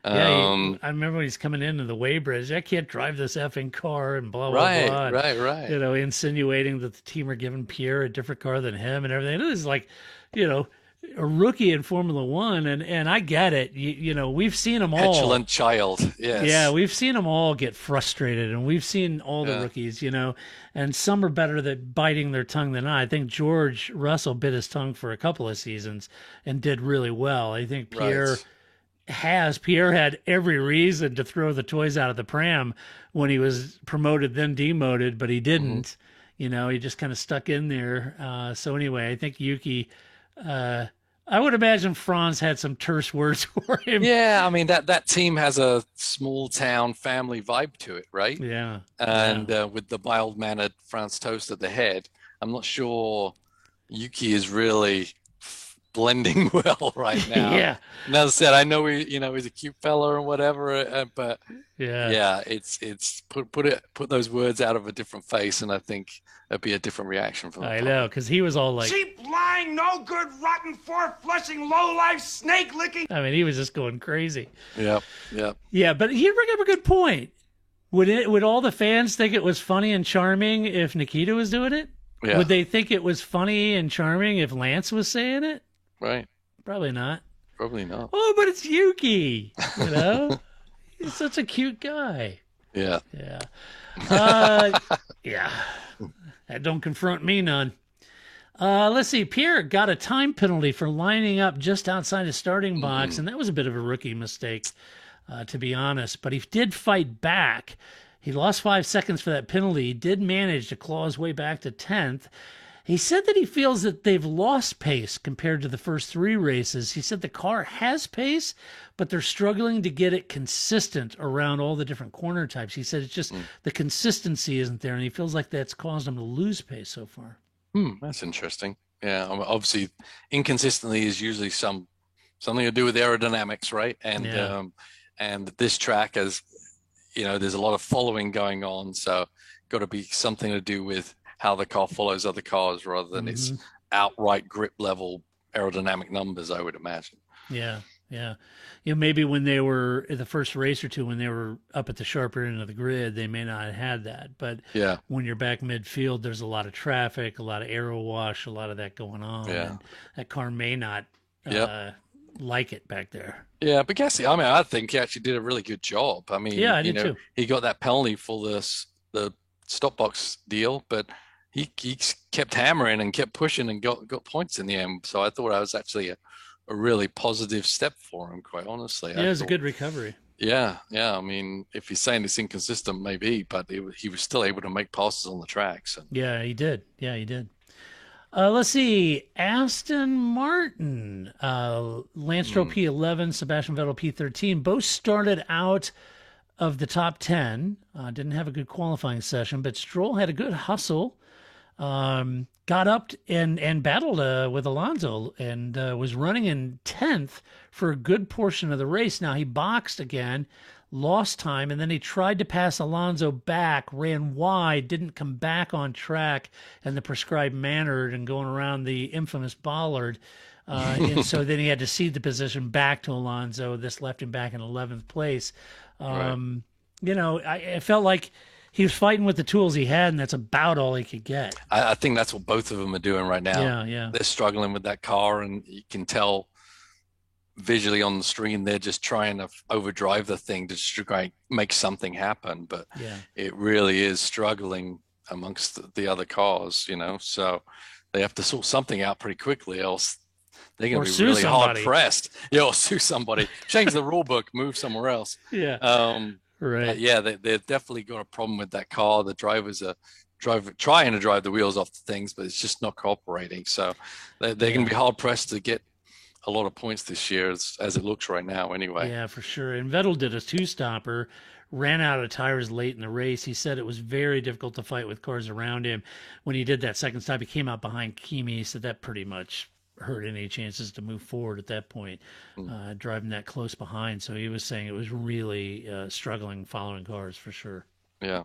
Yeah, I remember when he's coming into the Weybridge, I can't drive this effing car and blah, blah, blah. Right. Insinuating that the team are giving Pierre a different car than him and everything. It is like, a rookie in Formula One, and I get it. We've seen them all. Petulant child, yes. Yeah, we've seen them all get frustrated, and we've seen all the rookies, and some are better at biting their tongue than I think George Russell bit his tongue for a couple of seasons and did really well. I think Pierre had every reason to throw the toys out of the pram when he was promoted, then demoted, but he didn't. He just kind of stuck in there. So anyway, I think Yuki, I would imagine Franz had some terse words for him. Yeah, I mean that team has a small town family vibe to it, right? Yeah. And with the mild-mannered Franz Toast at the head, I'm not sure Yuki is really blending well right now. Yeah. And as I said, I know he's a cute fella and whatever, but it's put those words out of a different face, and I think that'd be a different reaction from. I know, because he was all like, cheap, lying, no good, rotten, four-flushing, low-life, snake-licking. I mean, he was just going crazy. Yep. Yeah, but he bring up a good point. Would all the fans think it was funny and charming if Nikita was doing it? Yeah. Would they think it was funny and charming if Lance was saying it? Right. Probably not. Probably not. Oh, but it's Yuki. He's such a cute guy. Yeah. Yeah. Yeah. That don't confront me none. Let's see. Pierre got a time penalty for lining up just outside his starting box, and that was a bit of a rookie mistake, to be honest. But he did fight back. He lost 5 seconds for that penalty. He did manage to claw his way back to 10th. He said that he feels that they've lost pace compared to the first 3 races. He said the car has pace, but they're struggling to get it consistent around all the different corner types. He said it's just the consistency isn't there, and he feels like that's caused him to lose pace so far. That's interesting. Yeah, obviously, inconsistently is usually something to do with aerodynamics, right? And this track has, there's a lot of following going on, so got to be something to do with how the car follows other cars rather than its outright grip level aerodynamic numbers, I would imagine. Yeah. Maybe when they were the first race or two, when they were up at the sharper end of the grid, they may not have had that. But when you're back midfield, there's a lot of traffic, a lot of aero wash, a lot of that going on. Yeah. And that car may not like it back there. Yeah, but Gasly, I think he actually did a really good job. I mean, I did too. He got that penalty for the stop box deal, but he kept hammering and kept pushing and got points in the end. So I thought that was actually a really positive step for him, quite honestly. Yeah, it was a good recovery. Yeah. I mean, if he's saying it's inconsistent, maybe, but he was still able to make passes on the track. So. Yeah, he did. Let's see. Aston Martin, Lance Stroll P11, Sebastian Vettel P13, both started out of the top 10. Didn't have a good qualifying session, but Stroll had a good hustle. Got up and battled with Alonso and was running in 10th for a good portion of the race. Now, he boxed again, lost time, and then he tried to pass Alonso back, ran wide, didn't come back on track in the prescribed manner and going around the infamous bollard. And so then he had to cede the position back to Alonso. This left him back in 11th place. I felt like he was fighting with the tools he had, and that's about all he could get. I think that's what both of them are doing right now. Yeah. They're struggling with that car, and you can tell visually on the screen they're just trying to overdrive the thing to try and make something happen. But it really is struggling amongst the other cars, So they have to sort something out pretty quickly, else they're going to be really hard pressed. Yeah, or sue somebody, change the rule book, move somewhere else. Yeah. Right. Yeah, they've definitely got a problem with that car. The drivers are trying to drive the wheels off the things, but it's just not cooperating. So they're going to be hard pressed to get a lot of points this year, as it looks right now. Anyway. Yeah, for sure. And Vettel did a 2-stopper, ran out of tires late in the race. He said it was very difficult to fight with cars around him. When he did that second stop, he came out behind Kimi. He said that pretty much hurt any chances to move forward at that point, driving that close behind. So he was saying it was really struggling following cars for sure. Yeah.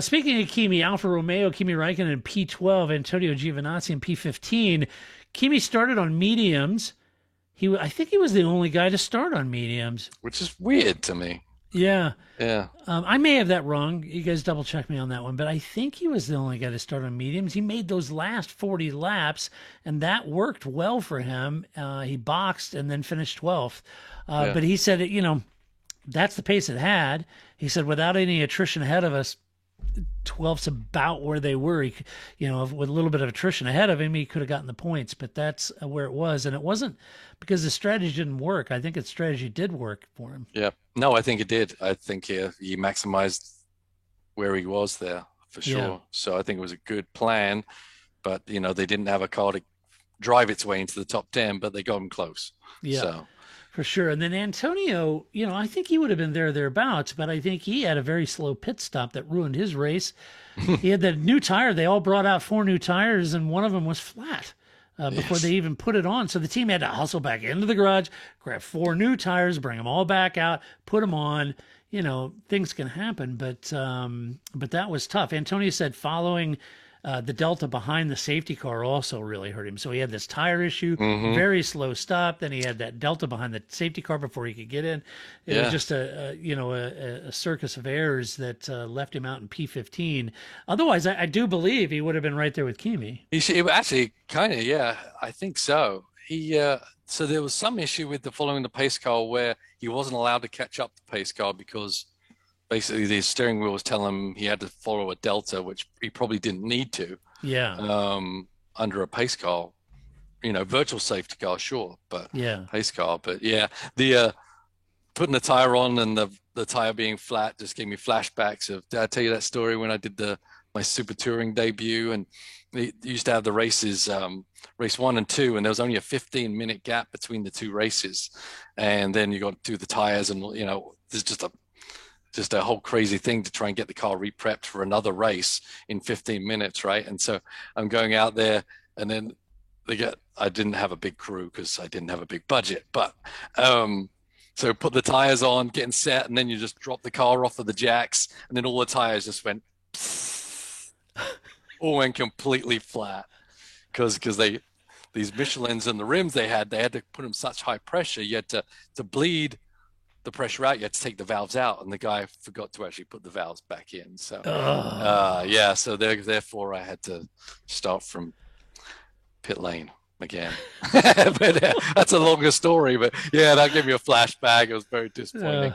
Speaking of Kimi, Alfa Romeo, Kimi Räikkönen in P12, Antonio Giovinazzi in P15. Kimi started on mediums. I think he was the only guy to start on mediums, which is weird to me. Yeah. Yeah. I may have that wrong. You guys double check me on that one, but I think he was the only guy to start on mediums. He made those last 40 laps, and that worked well for him. He boxed and then finished 12th. But he said, that's the pace it had. He said, without any attrition ahead of us, 12th's about where they were. He, with a little bit of attrition ahead of him, he could have gotten the points, but that's where it was. And it wasn't because the strategy didn't work. I think its strategy did work for him. Yeah. No, I think it did. I think he maximized where he was there for sure. Yeah. So I think it was a good plan, but they didn't have a car to drive its way into the top 10, but they got him close. Yeah. So. For sure. And then Antonio, I think he would have been thereabouts, but I think he had a very slow pit stop that ruined his race. He had that new tire. They all brought out 4 new tires, and one of them was flat before they even put it on. So the team had to hustle back into the garage, grab 4 new tires, bring them all back out, put them on. Things can happen, but that was tough. Antonio said following the delta behind the safety car also really hurt him. So he had this tire issue, very slow stop. Then he had that delta behind the safety car before he could get in. It was just a circus of errors that left him out in P15. Otherwise, I do believe he would have been right there with Kimi. Actually, kind of, yeah, I think so. So there was some issue with following the pace car where he wasn't allowed to catch up the pace car because basically the steering wheel was telling him he had to follow a delta, which he probably didn't need to. Yeah. Under a pace car, virtual safety car, sure, but pace car. But yeah, the putting the tire on and the tire being flat just gave me flashbacks of. Did I tell you that story when I did my Super Touring debut? And they used to have the races, race 1 and 2, and there was only a 15-minute gap between the 2 races, and then you got to do the tires, and there's just a whole crazy thing to try and get the car re-prepped for another race in 15 minutes, right? And so I'm going out there, and then I didn't have a big crew because I didn't have a big budget, but so put the tires on, getting set, and then you just drop the car off of the jacks, and then all the tires just went all went completely flat because these Michelins and the rims they had to put them such high pressure. You had to bleed the pressure out, you had to take the valves out, and the guy forgot to actually put the valves back in. So so therefore I had to start from pit lane again. But that's a longer story, but that gave me a flashback. It was very disappointing.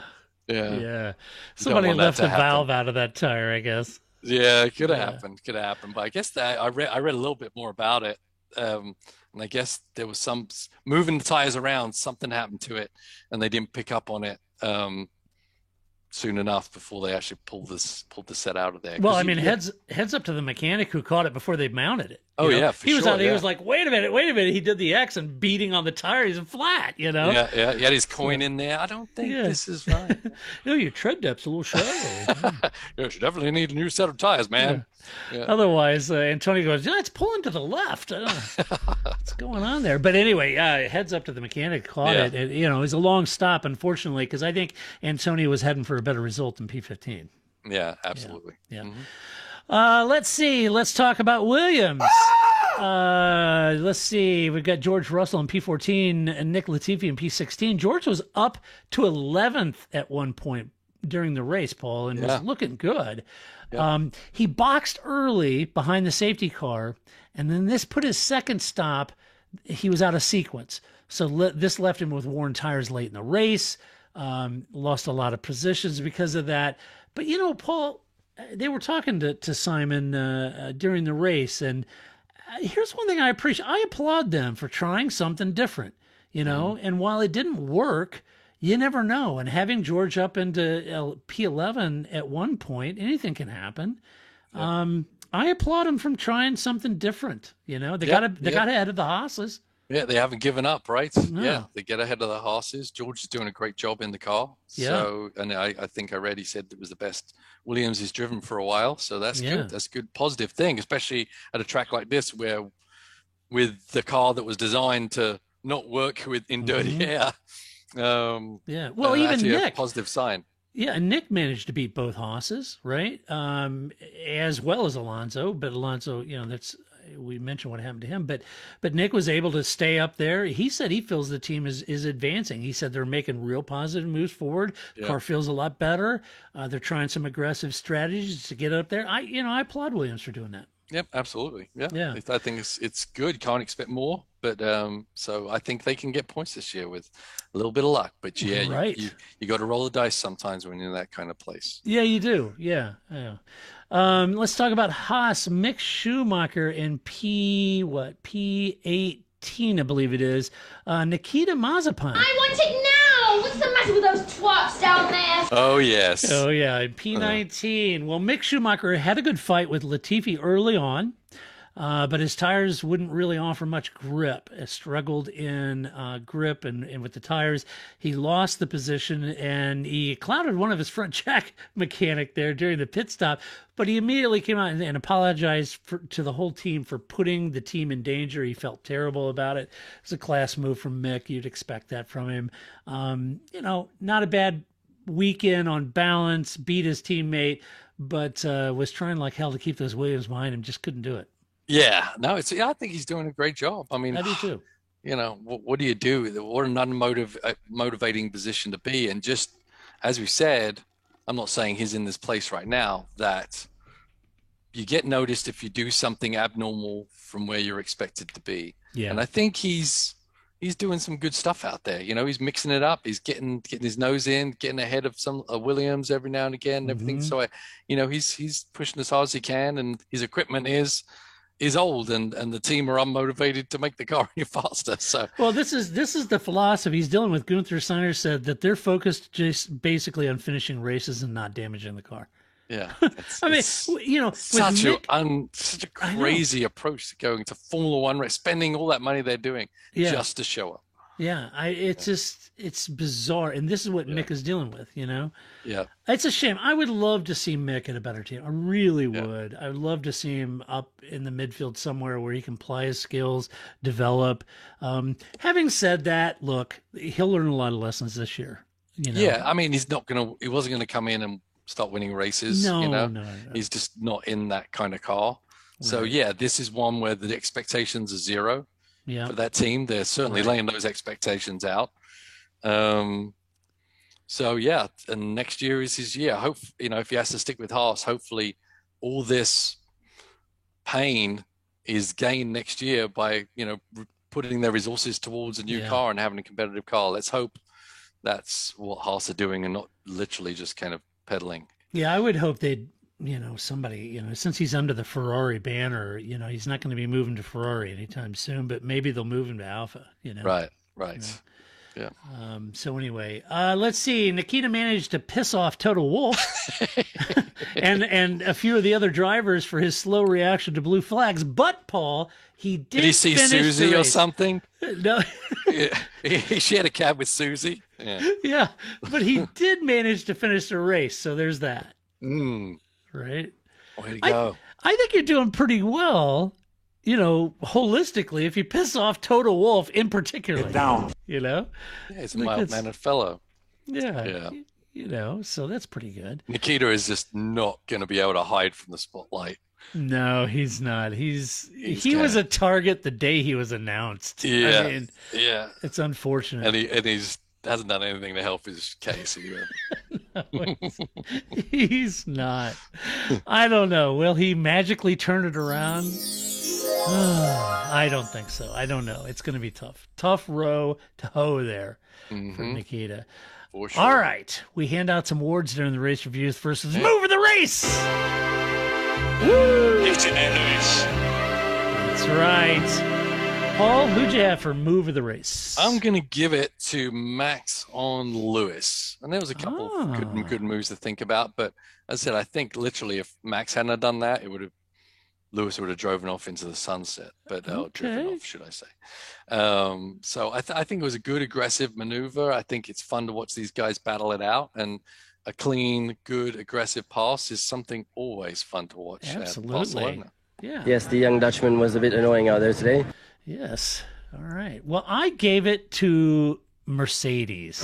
Somebody left the valve out of that tire, I guess. Yeah, it could have happened, but I guess that I read a little bit more about it, and I guess there was some moving the tires around, something happened to it, and they didn't pick up on it soon enough before they actually pulled the set out of there. Well, I mean, heads up to the mechanic who caught it before they mounted it. Oh yeah, he was out. He was like, "Wait a minute!" He did the X and beating on the tires and flat. Yeah. He had his coin in there. I don't think this is right. Your tread depth's a little shallow. You definitely need a new set of tires, man. Yeah. Otherwise, Antonio goes, it's pulling to the left. What's going on there? But anyway, heads up to the mechanic caught it. It was a long stop, unfortunately, because I think Antonio was heading for a better result than P15. Yeah, absolutely. Yeah. Let's see. Let's talk about Williams. Let's see. We've got George Russell in P14 and Nick Latifi in P16. George was up to 11th at one point during the race, Paul, and was looking good. Yep. He boxed early behind the safety car, and then this put his second stop. He was out of sequence. So this left him with worn tires late in the race, lost a lot of positions because of that. But, Paul, they were talking to Simon during the race, and here's one thing I appreciate. I applaud them for trying something different, and while it didn't work, you never know. And having George up into P11 at one point, anything can happen. I applaud him from trying something different. You know, they Yeah, got ahead of the Haas's. Yeah, they haven't given up, right? No. Yeah, they get ahead of the horses. George is doing a great job in the car. Yeah. So, and I think I read he said it was the best Williams has driven for a while. So that's Yeah. good. That's a good positive thing, especially at a track like this where with the car that was designed to not work in dirty air. Yeah. Well, even actually a Nick. positive sign. Yeah, and Nick managed to beat both Haas's, right? As well as Alonso, but Alonso, you know, we mentioned what happened to him, but Nick was able to stay up there. He said he feels the team is advancing. He said they're making real positive moves forward. Yeah. Car feels a lot better. They're trying some aggressive strategies to get up there. I applaud Williams for doing that. Yep, absolutely. Yeah. Yeah. I think it's good. Can't expect more, but so I think they can get points this year with a little bit of luck. But yeah, Right. you got to roll the dice sometimes when you're in that kind of place. Yeah, you do. Yeah. Let's talk about Haas. Mick Schumacher in P18, I believe it is. Nikita Mazepin. I want it now! What's the matter with those twats down there? Oh yes. Oh, yeah, P19. Well, Mick Schumacher had a good fight with Latifi early on, but his tires wouldn't really offer much grip. Struggled in grip and with the tires. He lost the position, and he clouded one of his front jack mechanic there during the pit stop, but he immediately came out and apologized to the whole team for putting the team in danger. He felt terrible about it. It was a class move from Mick. You'd expect that from him. Not a bad weekend on balance, beat his teammate, but was trying like hell to keep those Williams behind him, just couldn't do it. Yeah. No, I think he's doing a great job. I mean, I do too. You know, what do you do? What an unmotivating position to be. And just as we said, I'm not saying he's in this place right now, that you get noticed if you do something abnormal from where you're expected to be. Yeah. And I think he's doing some good stuff out there. You know, he's mixing it up. He's getting his nose in, getting ahead of some Williams every now and again, and everything. So he's pushing as hard as he can, and his equipment is old, and the team are unmotivated to make the car any faster. So well, this is the philosophy he's dealing with. Gunther Steiner said that they're focused just basically on finishing races and not damaging the car. yeah, I mean, with such Mick, a crazy approach to going to Formula One race, spending all that money they're doing just to show up. Yeah, it's bizarre, and this is what Mick is dealing with. You know, Yeah, it's a shame. I would love to see Mick at a better team. I really would. I would love to see him up in the midfield somewhere where he can apply his skills, develop. Having said that, look, he'll learn a lot of lessons this year. You know? yeah. I mean, he wasn't gonna come in and start winning races. No. He's just not in that kind of car. So yeah, this is one where the expectations are zero. Yeah. For that team, they're certainly laying those expectations out. So yeah, and next year is his year. If he has to stick with Haas, hopefully all this pain is gained next year by putting their resources towards a new car and having a competitive car. Let's hope that's what Haas are doing and not literally just kind of pedaling. Yeah, I would hope they'd, somebody, since he's under the Ferrari banner, he's not going to be moving to Ferrari anytime soon, but maybe they'll move him to Alpha, Right. Yeah. So anyway, let's see. Nikita managed to piss off Toto Wolff and a few of the other drivers for his slow reaction to blue flags. But Paul, did he see Susie or something? No. She had a cab with Susie. Yeah. Yeah, but he did manage to finish the race. So there's that. Right. Way to go. I think you're doing pretty well. Holistically, if you piss off Toto Wolff in particular, Get down. Yeah, he's a mild-mannered fellow. Yeah. So that's pretty good. Nikita is just not going to be able to hide from the spotlight. No, he's not. He was a target the day he was announced. Yeah. I mean, yeah. It's unfortunate. And he's hasn't done anything to help his case either. No, he's not. I don't know. Will he magically turn it around? I don't think so. I don't know. It's going to be tough. Tough row to hoe there for Nikita. For sure. All right. We hand out some awards during the race reviews. First is Move of the Race. Woo! Lewis. That's right. Paul, who'd you have for move of the race? I'm going to give it to Max on Lewis. And there was a couple of good moves to think about. But as I said, I think literally if Max hadn't done that, Lewis would have driven off into the sunset. But driven off, should I say. So I think it was a good, aggressive maneuver. I think it's fun to watch these guys battle it out. And a clean, good, aggressive pass is something always fun to watch. Absolutely. At Barcelona. Yeah. Yes, the young Dutchman was a bit annoying out there today. Yes. All right. Well, I gave it to Mercedes.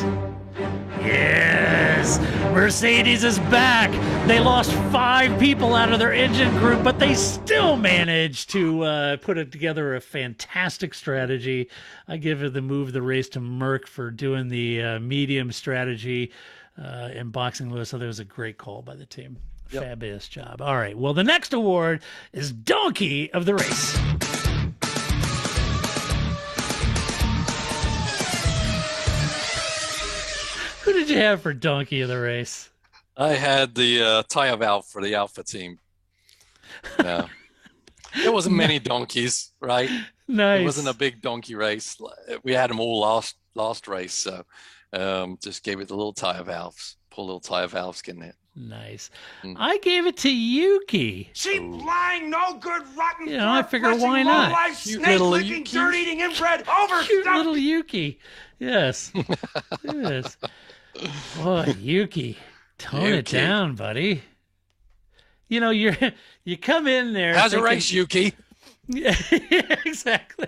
Yes. Mercedes is back. They lost 5 people out of their engine group, but they still managed to put it together a fantastic strategy. I give it the move of the race to Merck for doing the medium strategy and boxing Lewis. So that was a great call by the team. Yep. Fabulous job. All right. Well, the next award is Donkey of the Race. Who did you have for Donkey of the Race? I had the tire valve for the Alpha team. No. There wasn't many donkeys, right? Nice. It wasn't a big donkey race. We had them all last race, so just gave it the little tire valves. Poor little tire valves getting it. Nice. I gave it to Yuki. Cheap, lying, no good, rotten. You know, I figure why not? Life, snake-licking, dirt-eating, inbred, overstuffed. Cute little Yuki. Yes. Yes. Boy, Yuki, tone it down, buddy. You know, you come in there. How's a race, Yuki? Yeah, exactly.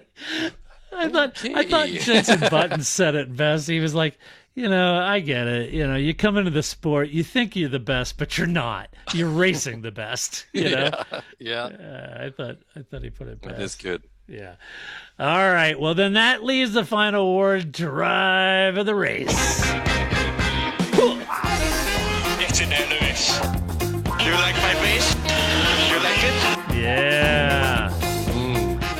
I thought Jensen Button said it best. He was like, you know, I get it. You know, you come into the sport, you think you're the best, but you're not. You're racing the best. You know. Yeah. I thought he put it best. That is good. Yeah. All right. Well, then that leaves the final award, Drive of the Race. Get in there, Lewis. You like my bass? You like it? Yeah.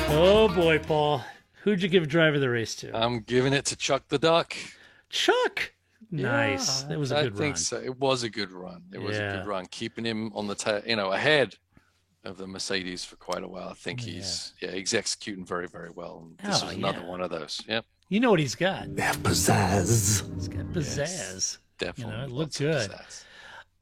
Oh boy, Paul. Who'd you give Drive of the Race to? I'm giving it to Chuck the Duck. Chuck. Nice. That was a good run. I think so. It was a good run. It was a good run, keeping him on the ahead of the Mercedes for quite a while. I think he's executing very, very well. And this was another one of those. Yep. You know what he's got? That pizzazz. He's got pizzazz. Yes, definitely. You know, it looked good.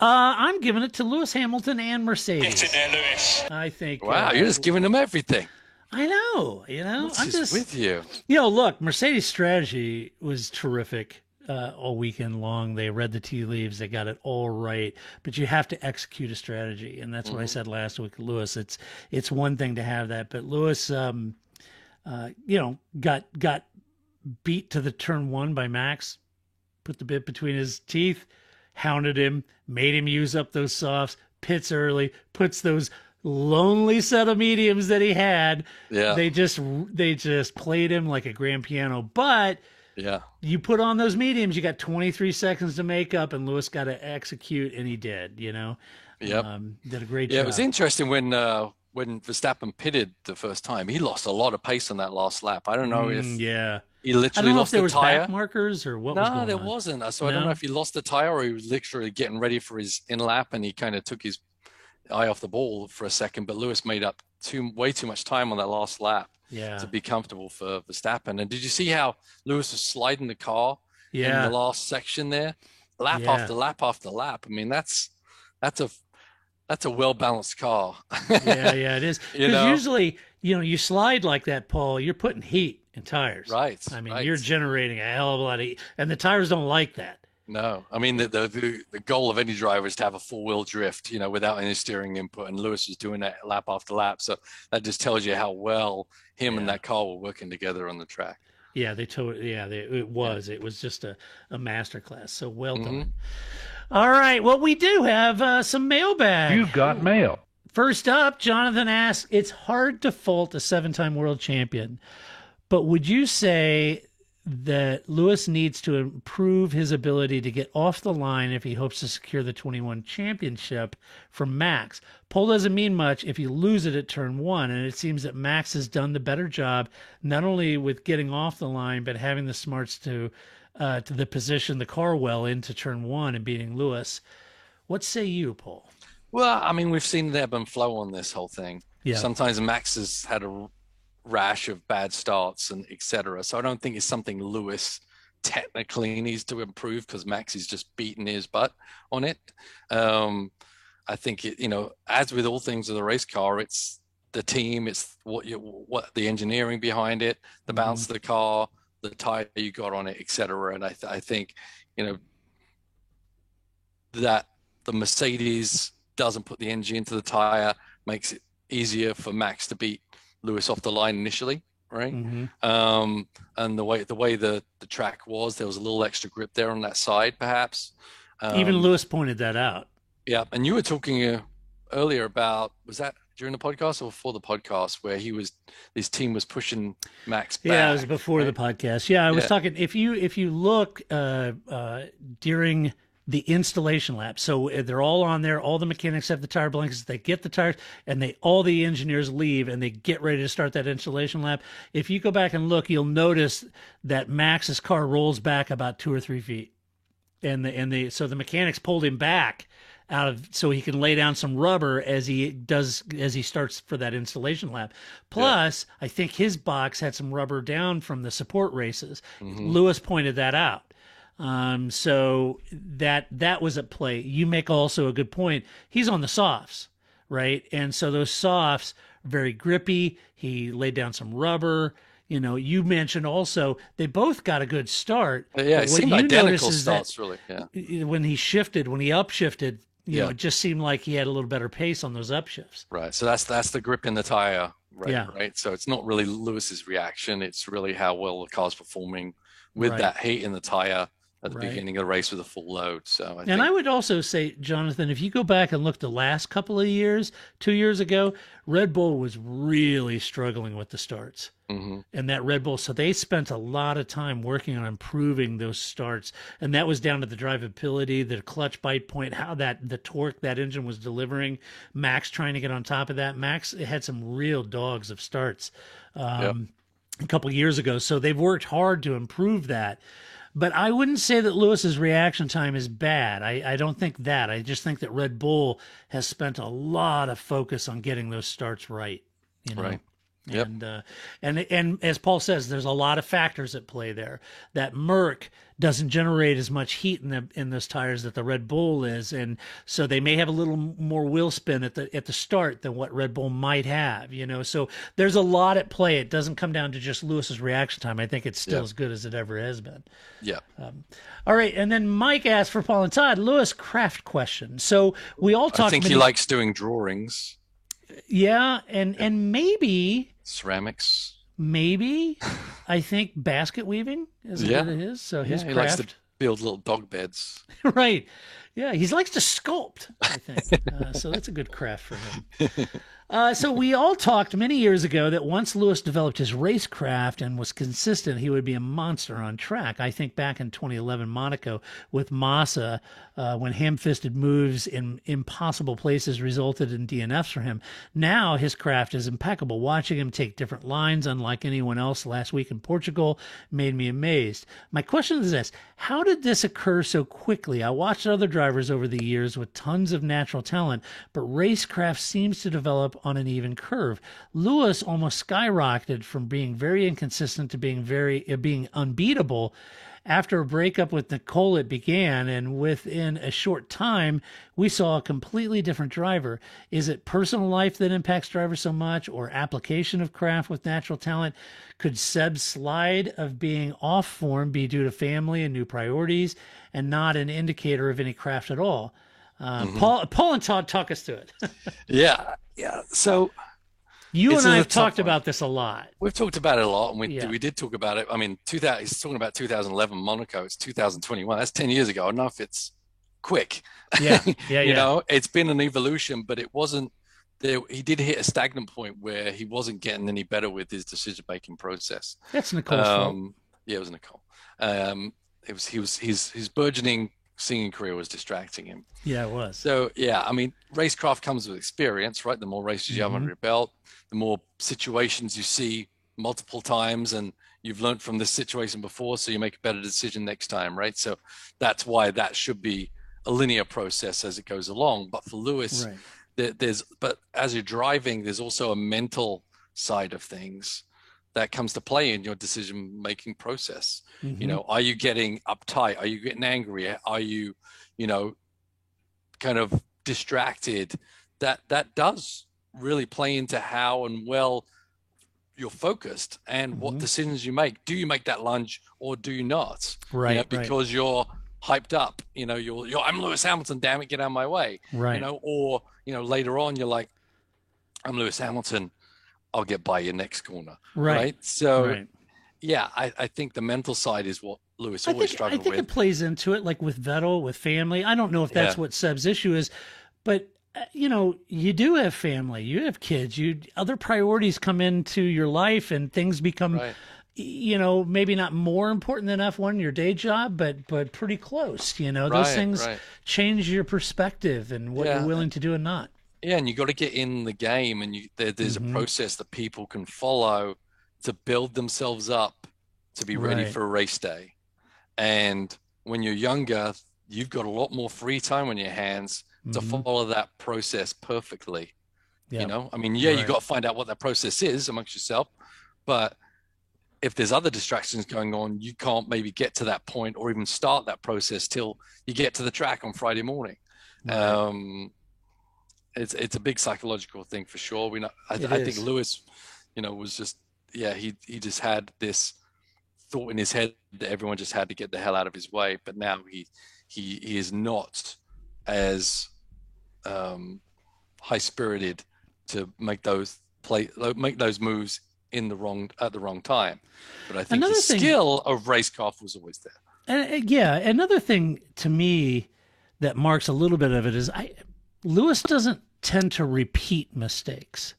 I'm giving it to Lewis Hamilton and Mercedes. Get in there, Lewis. I think. Wow, you're just giving them everything. I know. You know, I'm just with you. You know, look, Mercedes' strategy was terrific all weekend long. They read the tea leaves. They got it all right. But you have to execute a strategy, and that's what I said last week, Lewis. It's one thing to have that, but Lewis, you know, got beat to the turn 1 by Max, put the bit between his teeth, hounded him, made him use up those softs, pits early, puts those lonely set of mediums that he had. Yeah. They just played him like a grand piano. But you put on those mediums, you got 23 seconds to make up, and Lewis got to execute, and he did, you know. Yep. Did a great job. Yeah, it was interesting when Verstappen pitted the first time. He lost a lot of pace on that last lap. I don't know if he literally lost the tire. I don't know if there was back markers or what was going on. No, there wasn't. So I don't know if he lost the tire or he was literally getting ready for his in lap, and he kind of took his eye off the ball for a second. But Lewis made up way too much time on that last lap to be comfortable for Verstappen. And did you see how Lewis was sliding the car in the last section there? Lap after lap after lap. I mean, that's a well-balanced car. yeah, it is. Because usually, you know, you slide like that, Paul, you're putting heat in tires. Right. I mean, you're generating a hell of a lot of heat, and the tires don't like that. No. I mean, the goal of any driver is to have a four-wheel drift, you know, without any steering input, and Lewis was doing that lap after lap. So that just tells you how well him and that car were working together on the track. Yeah, it was just a masterclass. So well done. All right, well, we do have some mailbag. You've got mail. First up, Jonathan asks, it's hard to fault a 7-time world champion, but would you say that Lewis needs to improve his ability to get off the line if he hopes to secure the 21 championship from Max? Pole doesn't mean much if you lose it at turn 1, and it seems that Max has done the better job, not only with getting off the line, but having the smarts to the position the car well into turn 1 and beating Lewis. What say you, Paul? Well, I mean, we've seen the ebb and flow on this whole thing. Yeah. Sometimes Max has had a rash of bad starts and etc. So I don't think it's something Lewis technically needs to improve, because Max is just beating his butt on it. I think as with all things with a race car, it's the team, it's what the engineering behind it, the balance of the car, the tire you got on it, etc. And I think that the Mercedes doesn't put the engine into the tire makes it easier for Max to beat Lewis off the line initially, right? And the way the track was, there was a little extra grip there on that side, perhaps. Even Lewis pointed that out. Yeah, and you were talking earlier about, was that during the podcast or before the podcast, where his team was pushing Max back? Yeah, it was before the podcast. Yeah, I was talking. If you look during the installation lap, so they're all on there. All the mechanics have the tire blankets. They get the tires, and all the engineers leave, and they get ready to start that installation lap. If you go back and look, you'll notice that Max's car rolls back about 2 or 3 feet, so the mechanics pulled him back so he can lay down some rubber as he starts for that installation lap. Plus, I think his box had some rubber down from the support races. Lewis pointed that out. So that was at play. You make also a good point. He's on the softs, right? And so those softs are very grippy. He laid down some rubber. You mentioned also they both got a good start. Yeah, it seemed identical starts, really. Yeah. When he upshifted, it just seemed like he had a little better pace on those upshifts. Right. So that's the grip in the tire, right? Yeah. Right. So it's not really Lewis's reaction. It's really how well the car's performing with that heat in the tire at the beginning of the race with a full load. So I would also say, Jonathan, if you go back and look the last couple of years, 2 years ago, Red Bull was really struggling with the starts. And that Red Bull, so they spent a lot of time working on improving those starts. And that was down to the drivability, the clutch bite point, how the torque that engine was delivering. Max trying to get on top of that. Max had some real dogs of starts a couple years ago. So they've worked hard to improve that. But I wouldn't say that Lewis's reaction time is bad. I don't think that. I just think that Red Bull has spent a lot of focus on getting those starts right. Right. Yep. And as Paul says, there's a lot of factors at play there. That Merc doesn't generate as much heat in those tires that the Red Bull is, and so they may have a little more wheel spin at the start than what Red Bull might have. So there's a lot at play. It doesn't come down to just Lewis's reaction time. I think it's still as good as it ever has been. Yeah. All right, and then Mike asked for Paul and Todd, Lewis craft question. So we all talked. I think he likes doing drawings. Yeah, and maybe ceramics. Maybe I think basket weaving is what it is. So his he craft. likes to build little dog beds. Right. Yeah, he likes to sculpt, I think. So that's a good craft for him. So we all talked many years ago that once Lewis developed his racecraft and was consistent, he would be a monster on track. I think back in 2011 Monaco with Massa, when ham-fisted moves in impossible places resulted in DNFs for him. Now his craft is impeccable. Watching him take different lines, unlike anyone else last week in Portugal, made me amazed. My question is this: how did this occur so quickly? I watched other drivers over the years with tons of natural talent, but racecraft seems to develop on an even curve. Lewis almost skyrocketed from being very inconsistent to being unbeatable. After a breakup with Nicole, it began, and within a short time, we saw a completely different driver. Is it personal life that impacts drivers so much, or application of craft with natural talent? Could Seb's slide of being off form be due to family and new priorities, and not an indicator of any craft at all? Paul and Todd, talk us through it. Yeah. So you and I have talked about this a lot. We've talked about it a lot, and we did talk about it. I mean, he's talking about 2011 Monaco. It's 2021. That's 10 years ago. I don't know if it's quick. Yeah. You know, it's been an evolution, but it wasn't there. He did hit a stagnant point where he wasn't getting any better with his decision-making process. That's Nicole's fault. Yeah, it was Nicole. His burgeoning singing career was distracting him. Yeah, it was. So, yeah, I mean, racecraft comes with experience, right? The more races you have under your belt, the more situations you see multiple times, and you've learned from this situation before, so you make a better decision next time, right? So that's why that should be a linear process as it goes along. But for Lewis, but as you're driving, there's also a mental side of things that comes to play in your decision making process. You know, are you getting uptight? Are you getting angry? Are you, you know, kind of distracted? That does really play into how and well you're focused and what decisions you make. Do you make that lunge or do you not? Right. You know, because you're hyped up, you know, you're I'm Lewis Hamilton, damn it, get out of my way. Right. You know, or, you know, later on you're like, I'm Lewis Hamilton, I'll get by your next corner. Right. So yeah, I think the mental side is what Lewis always struggled with. I think it plays into it, like with Vettel, with family. I don't know if that's what Seb's issue is, but you know, you do have family, you have kids, other priorities come into your life, and things become, you know, maybe not more important than F1, your day job, but pretty close. You know, those things change your perspective and what you're willing to do and not. Yeah, and you got to get in the game, and there's a process that people can follow to build themselves up to be ready for a race day. And when you're younger, you've got a lot more free time on your hands to follow that process perfectly. You know, I mean, you got to find out what that process is amongst yourself, but if there's other distractions going on, you can't maybe get to that point or even start that process till you get to the track on Friday morning. It's a big psychological thing for sure. I think Lewis, you know, was just, he just had this thought in his head that everyone just had to get the hell out of his way. But now he is not as high spirited to make those moves at the wrong time. But I think the skill of racecraft was always there. And another thing to me that marks a little bit of it is Lewis doesn't tend to repeat mistakes.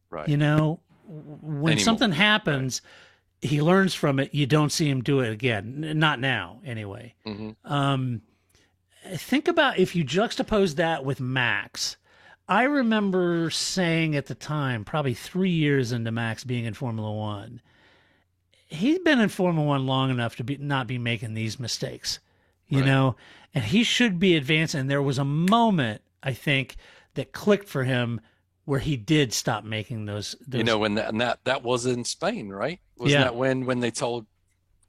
Right. You know, when something happens, he learns from it. You don't see him do it again. Not now, anyway. Think about if you juxtapose that with Max. I remember saying at the time, probably 3 years into Max being in Formula One, he's been in Formula One long enough to not be making these mistakes, you know, and he should be advancing. And there was a moment, I think, that clicked for him where he did stop making those. You know, when that was in Spain, right? Wasn't that when they told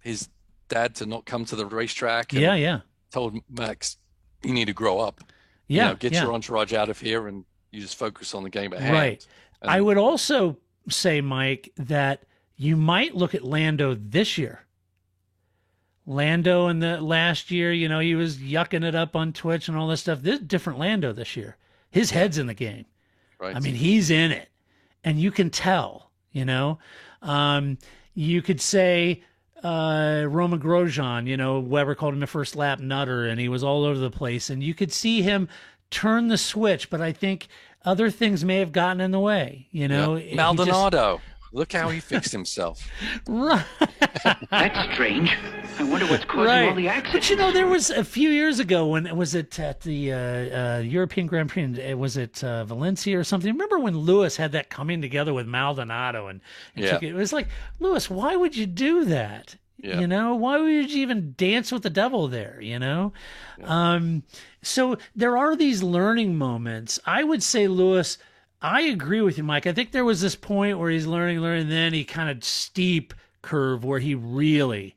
his dad to not come to the racetrack? And told Max, you need to grow up. You know, get your entourage out of here and you just focus on the game at hand. Right. And I would also say, Mike, that you might look at Lando this year. Lando in the last year, you know, he was yucking it up on Twitch and all this stuff. This is different Lando this year. His head's in the game. Right. I mean, he's in it. And you can tell, you know. You could say Roman Grosjean, you know, Weber called him a first lap nutter, and he was all over the place. And you could see him turn the switch, but I think other things may have gotten in the way, you know. Maldonado. Look how he fixed himself. Right. That's strange. I wonder what's causing all the accidents. But, you know, there was a few years ago when, was it at the European Grand Prix, was it Valencia or something? Remember when Lewis had that coming together with Maldonado? And it was like, Lewis, why would you do that? You know, why would you even dance with the devil there, you know? So there are these learning moments. I would say, Lewis, I agree with you, Mike. I think there was this point where he's learning, and then he kind of steep curve where he really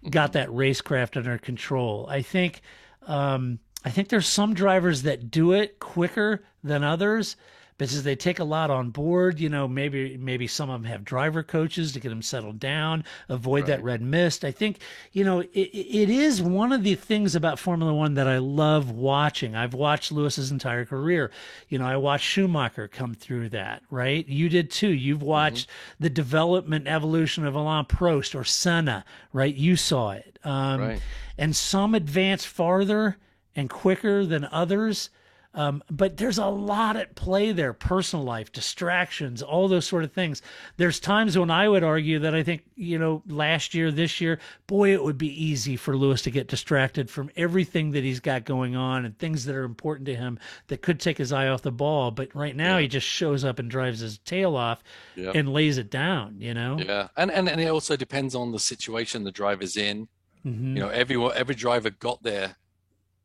got that racecraft under control. I think there's some drivers that do it quicker than others because they take a lot on board. You know, maybe some of them have driver coaches to get them settled down, avoid that red mist. I think, you know, it is one of the things about Formula One that I love watching. I've watched Lewis's entire career. You know, I watched Schumacher come through that, right? You did too. You've watched the development, evolution of Alain Prost or Senna, right? You saw it. And some advance farther and quicker than others. But there's a lot at play there, personal life, distractions, all those sort of things. There's times when I would argue that I think, you know, last year, this year, boy, it would be easy for Lewis to get distracted from everything that he's got going on and things that are important to him that could take his eye off the ball. But right now he just shows up and drives his tail off and lays it down, you know? Yeah. And it also depends on the situation the driver's in. You know, every driver got there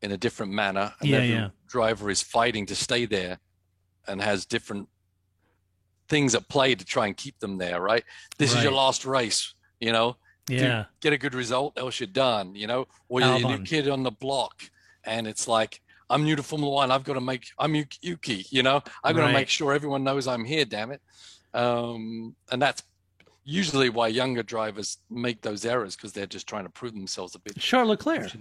in a different manner, and every driver is fighting to stay there and has different things at play to try and keep them there, right? This is your last race, you know. Yeah. Get a good result, else you're done, you know. Or you're a new kid on the block, and it's like, I'm new to Formula One. I've got to I'm Yuki, you know. I've got to make sure everyone knows I'm here, damn it. And that's usually why younger drivers make those errors, because they're just trying to prove themselves a bit. Charles Leclerc.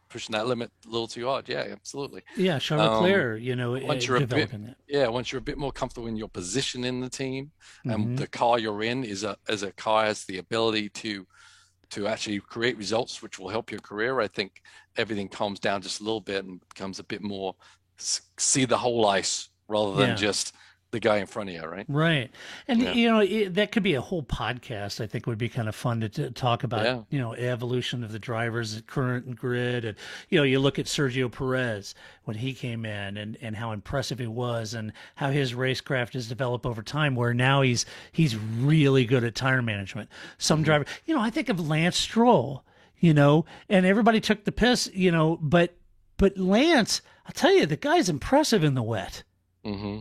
Pushing that limit a little too hard. Yeah, absolutely. Yeah, Charles Leclerc, you know, once you're developing that. Yeah, once you're a bit more comfortable in your position in the team, and the car you're in is as a car has the ability to actually create results which will help your career, I think everything calms down just a little bit and becomes a bit more see the whole ice rather than just the guy in front of you, right? Right. And, you know, that could be a whole podcast. I think would be kind of fun to talk about, you know, evolution of the drivers at current grid. And, you know, you look at Sergio Perez when he came in and how impressive he was and how his racecraft has developed over time, where now he's really good at tire management. Some driver, you know, I think of Lance Stroll, you know, and everybody took the piss, you know, but Lance, I'll tell you, the guy's impressive in the wet. Mm-hmm.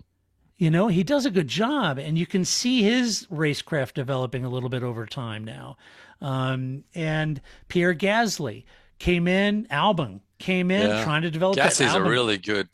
You know, he does a good job, and you can see his racecraft developing a little bit over time now. And Pierre Gasly came in, Albon came in, trying to develop that. Gasly's a really good.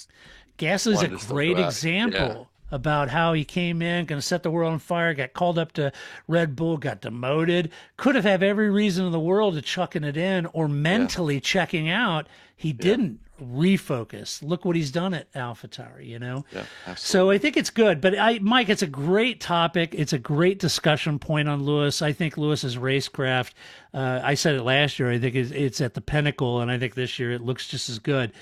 Gasly's a great example about how he came in, going to set the world on fire, got called up to Red Bull, got demoted, could have had every reason in the world to chucking it in or mentally checking out. He didn't refocus. Look what he's done at AlphaTauri, you know? Yeah, absolutely. So I think it's good. But Mike, it's a great topic. It's a great discussion point on Lewis. I think Lewis's racecraft, I said it last year, I think it's at the pinnacle, and I think this year it looks just as good.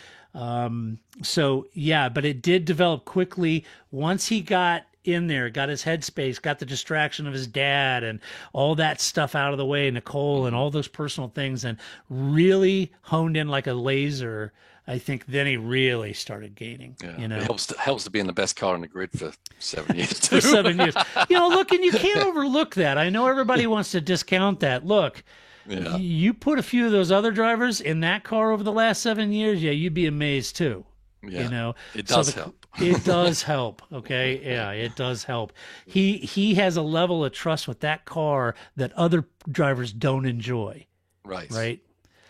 So yeah, but it did develop quickly once he got in there, got his headspace, got the distraction of his dad and all that stuff out of the way, Nicole and all those personal things, and really honed in like a laser. I think then he really started gaining. Yeah. You know, it helps to be in the best car in the grid for 7 years. For 7 years, you know. Look, and you can't overlook that. I know everybody wants to discount that. Look. Yeah. You put a few of those other drivers in that car over the last 7 years, you'd be amazed too. Yeah. You know, it does help. It does help. Okay. Yeah, it does help. He has a level of trust with that car that other drivers don't enjoy. Right. Right.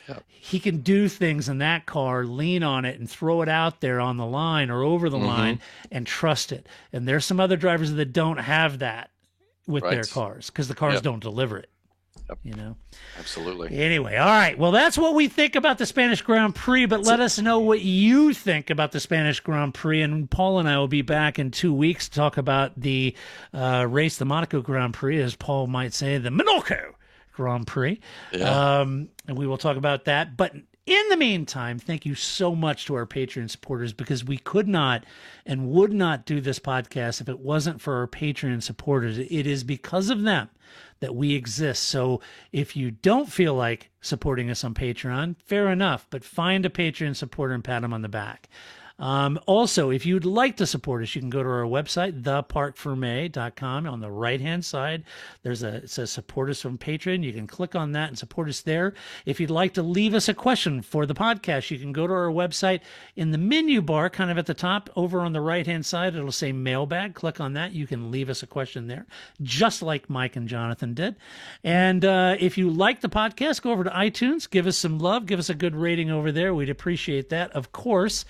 Yep. He can do things in that car, lean on it and throw it out there on the line or over the line and trust it. And there's some other drivers that don't have that with their cars because the cars don't deliver it. Yep. You know, absolutely. Anyway, all right. Well, that's what we think about the Spanish Grand Prix, but let us know what you think about the Spanish Grand Prix. And Paul and I will be back in 2 weeks to talk about the race, the Monaco Grand Prix, as Paul might say, the Monaco Grand Prix. Yeah. And we will talk about that. But in the meantime, thank you so much to our Patreon supporters, because we could not and would not do this podcast if it wasn't for our Patreon supporters. It is because of them that we exist. So if you don't feel like supporting us on Patreon, fair enough, but find a Patreon supporter and pat them on the back. Also, if you'd like to support us, you can go to our website, theparkforme.com. On the right-hand side, it says support us from Patreon. You can click on that and support us there. If you'd like to leave us a question for the podcast, you can go to our website. In the menu bar, kind of at the top, over on the right-hand side, it'll say mailbag. Click on that. You can leave us a question there, just like Mike and Jonathan did. And if you like the podcast, go over to iTunes, give us some love, give us a good rating over there. We'd appreciate that, of course.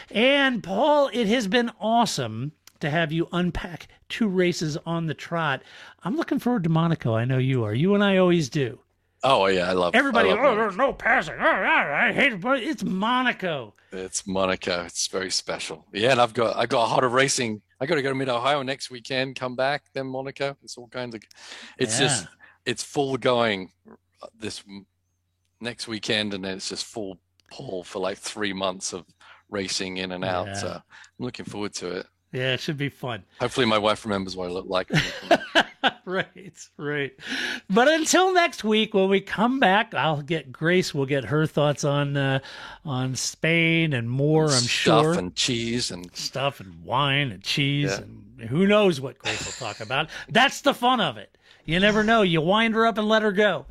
And Paul, it has been awesome to have you unpack 2 races on the trot. I'm looking forward to Monaco. I know you are. You and I always do. Oh yeah, I love everybody. Monaco. There's no passing. I hate it, but it's Monaco. It's Monaco. It's very special. Yeah, and I got hotter racing. I got to go to Mid Ohio next weekend. Come back, then Monaco. It's all kinds of. It's full going this next weekend, and then it's just full pull for like 3 months of racing in and out. So I'm looking forward to it. Yeah, it should be fun. Hopefully my wife remembers what I look like. Right. But until next week, when we come back, Grace will get her thoughts on Spain and more, I'm sure. Stuff and cheese and stuff and wine and cheese and who knows what Grace will talk about. That's the fun of it. You never know. You wind her up and let her go.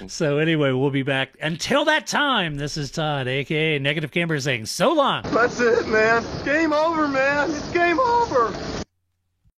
So anyway, we'll be back. Until that time, this is Todd, a.k.a. Negative Camper, saying so long. That's it, man. Game over, man. It's game over.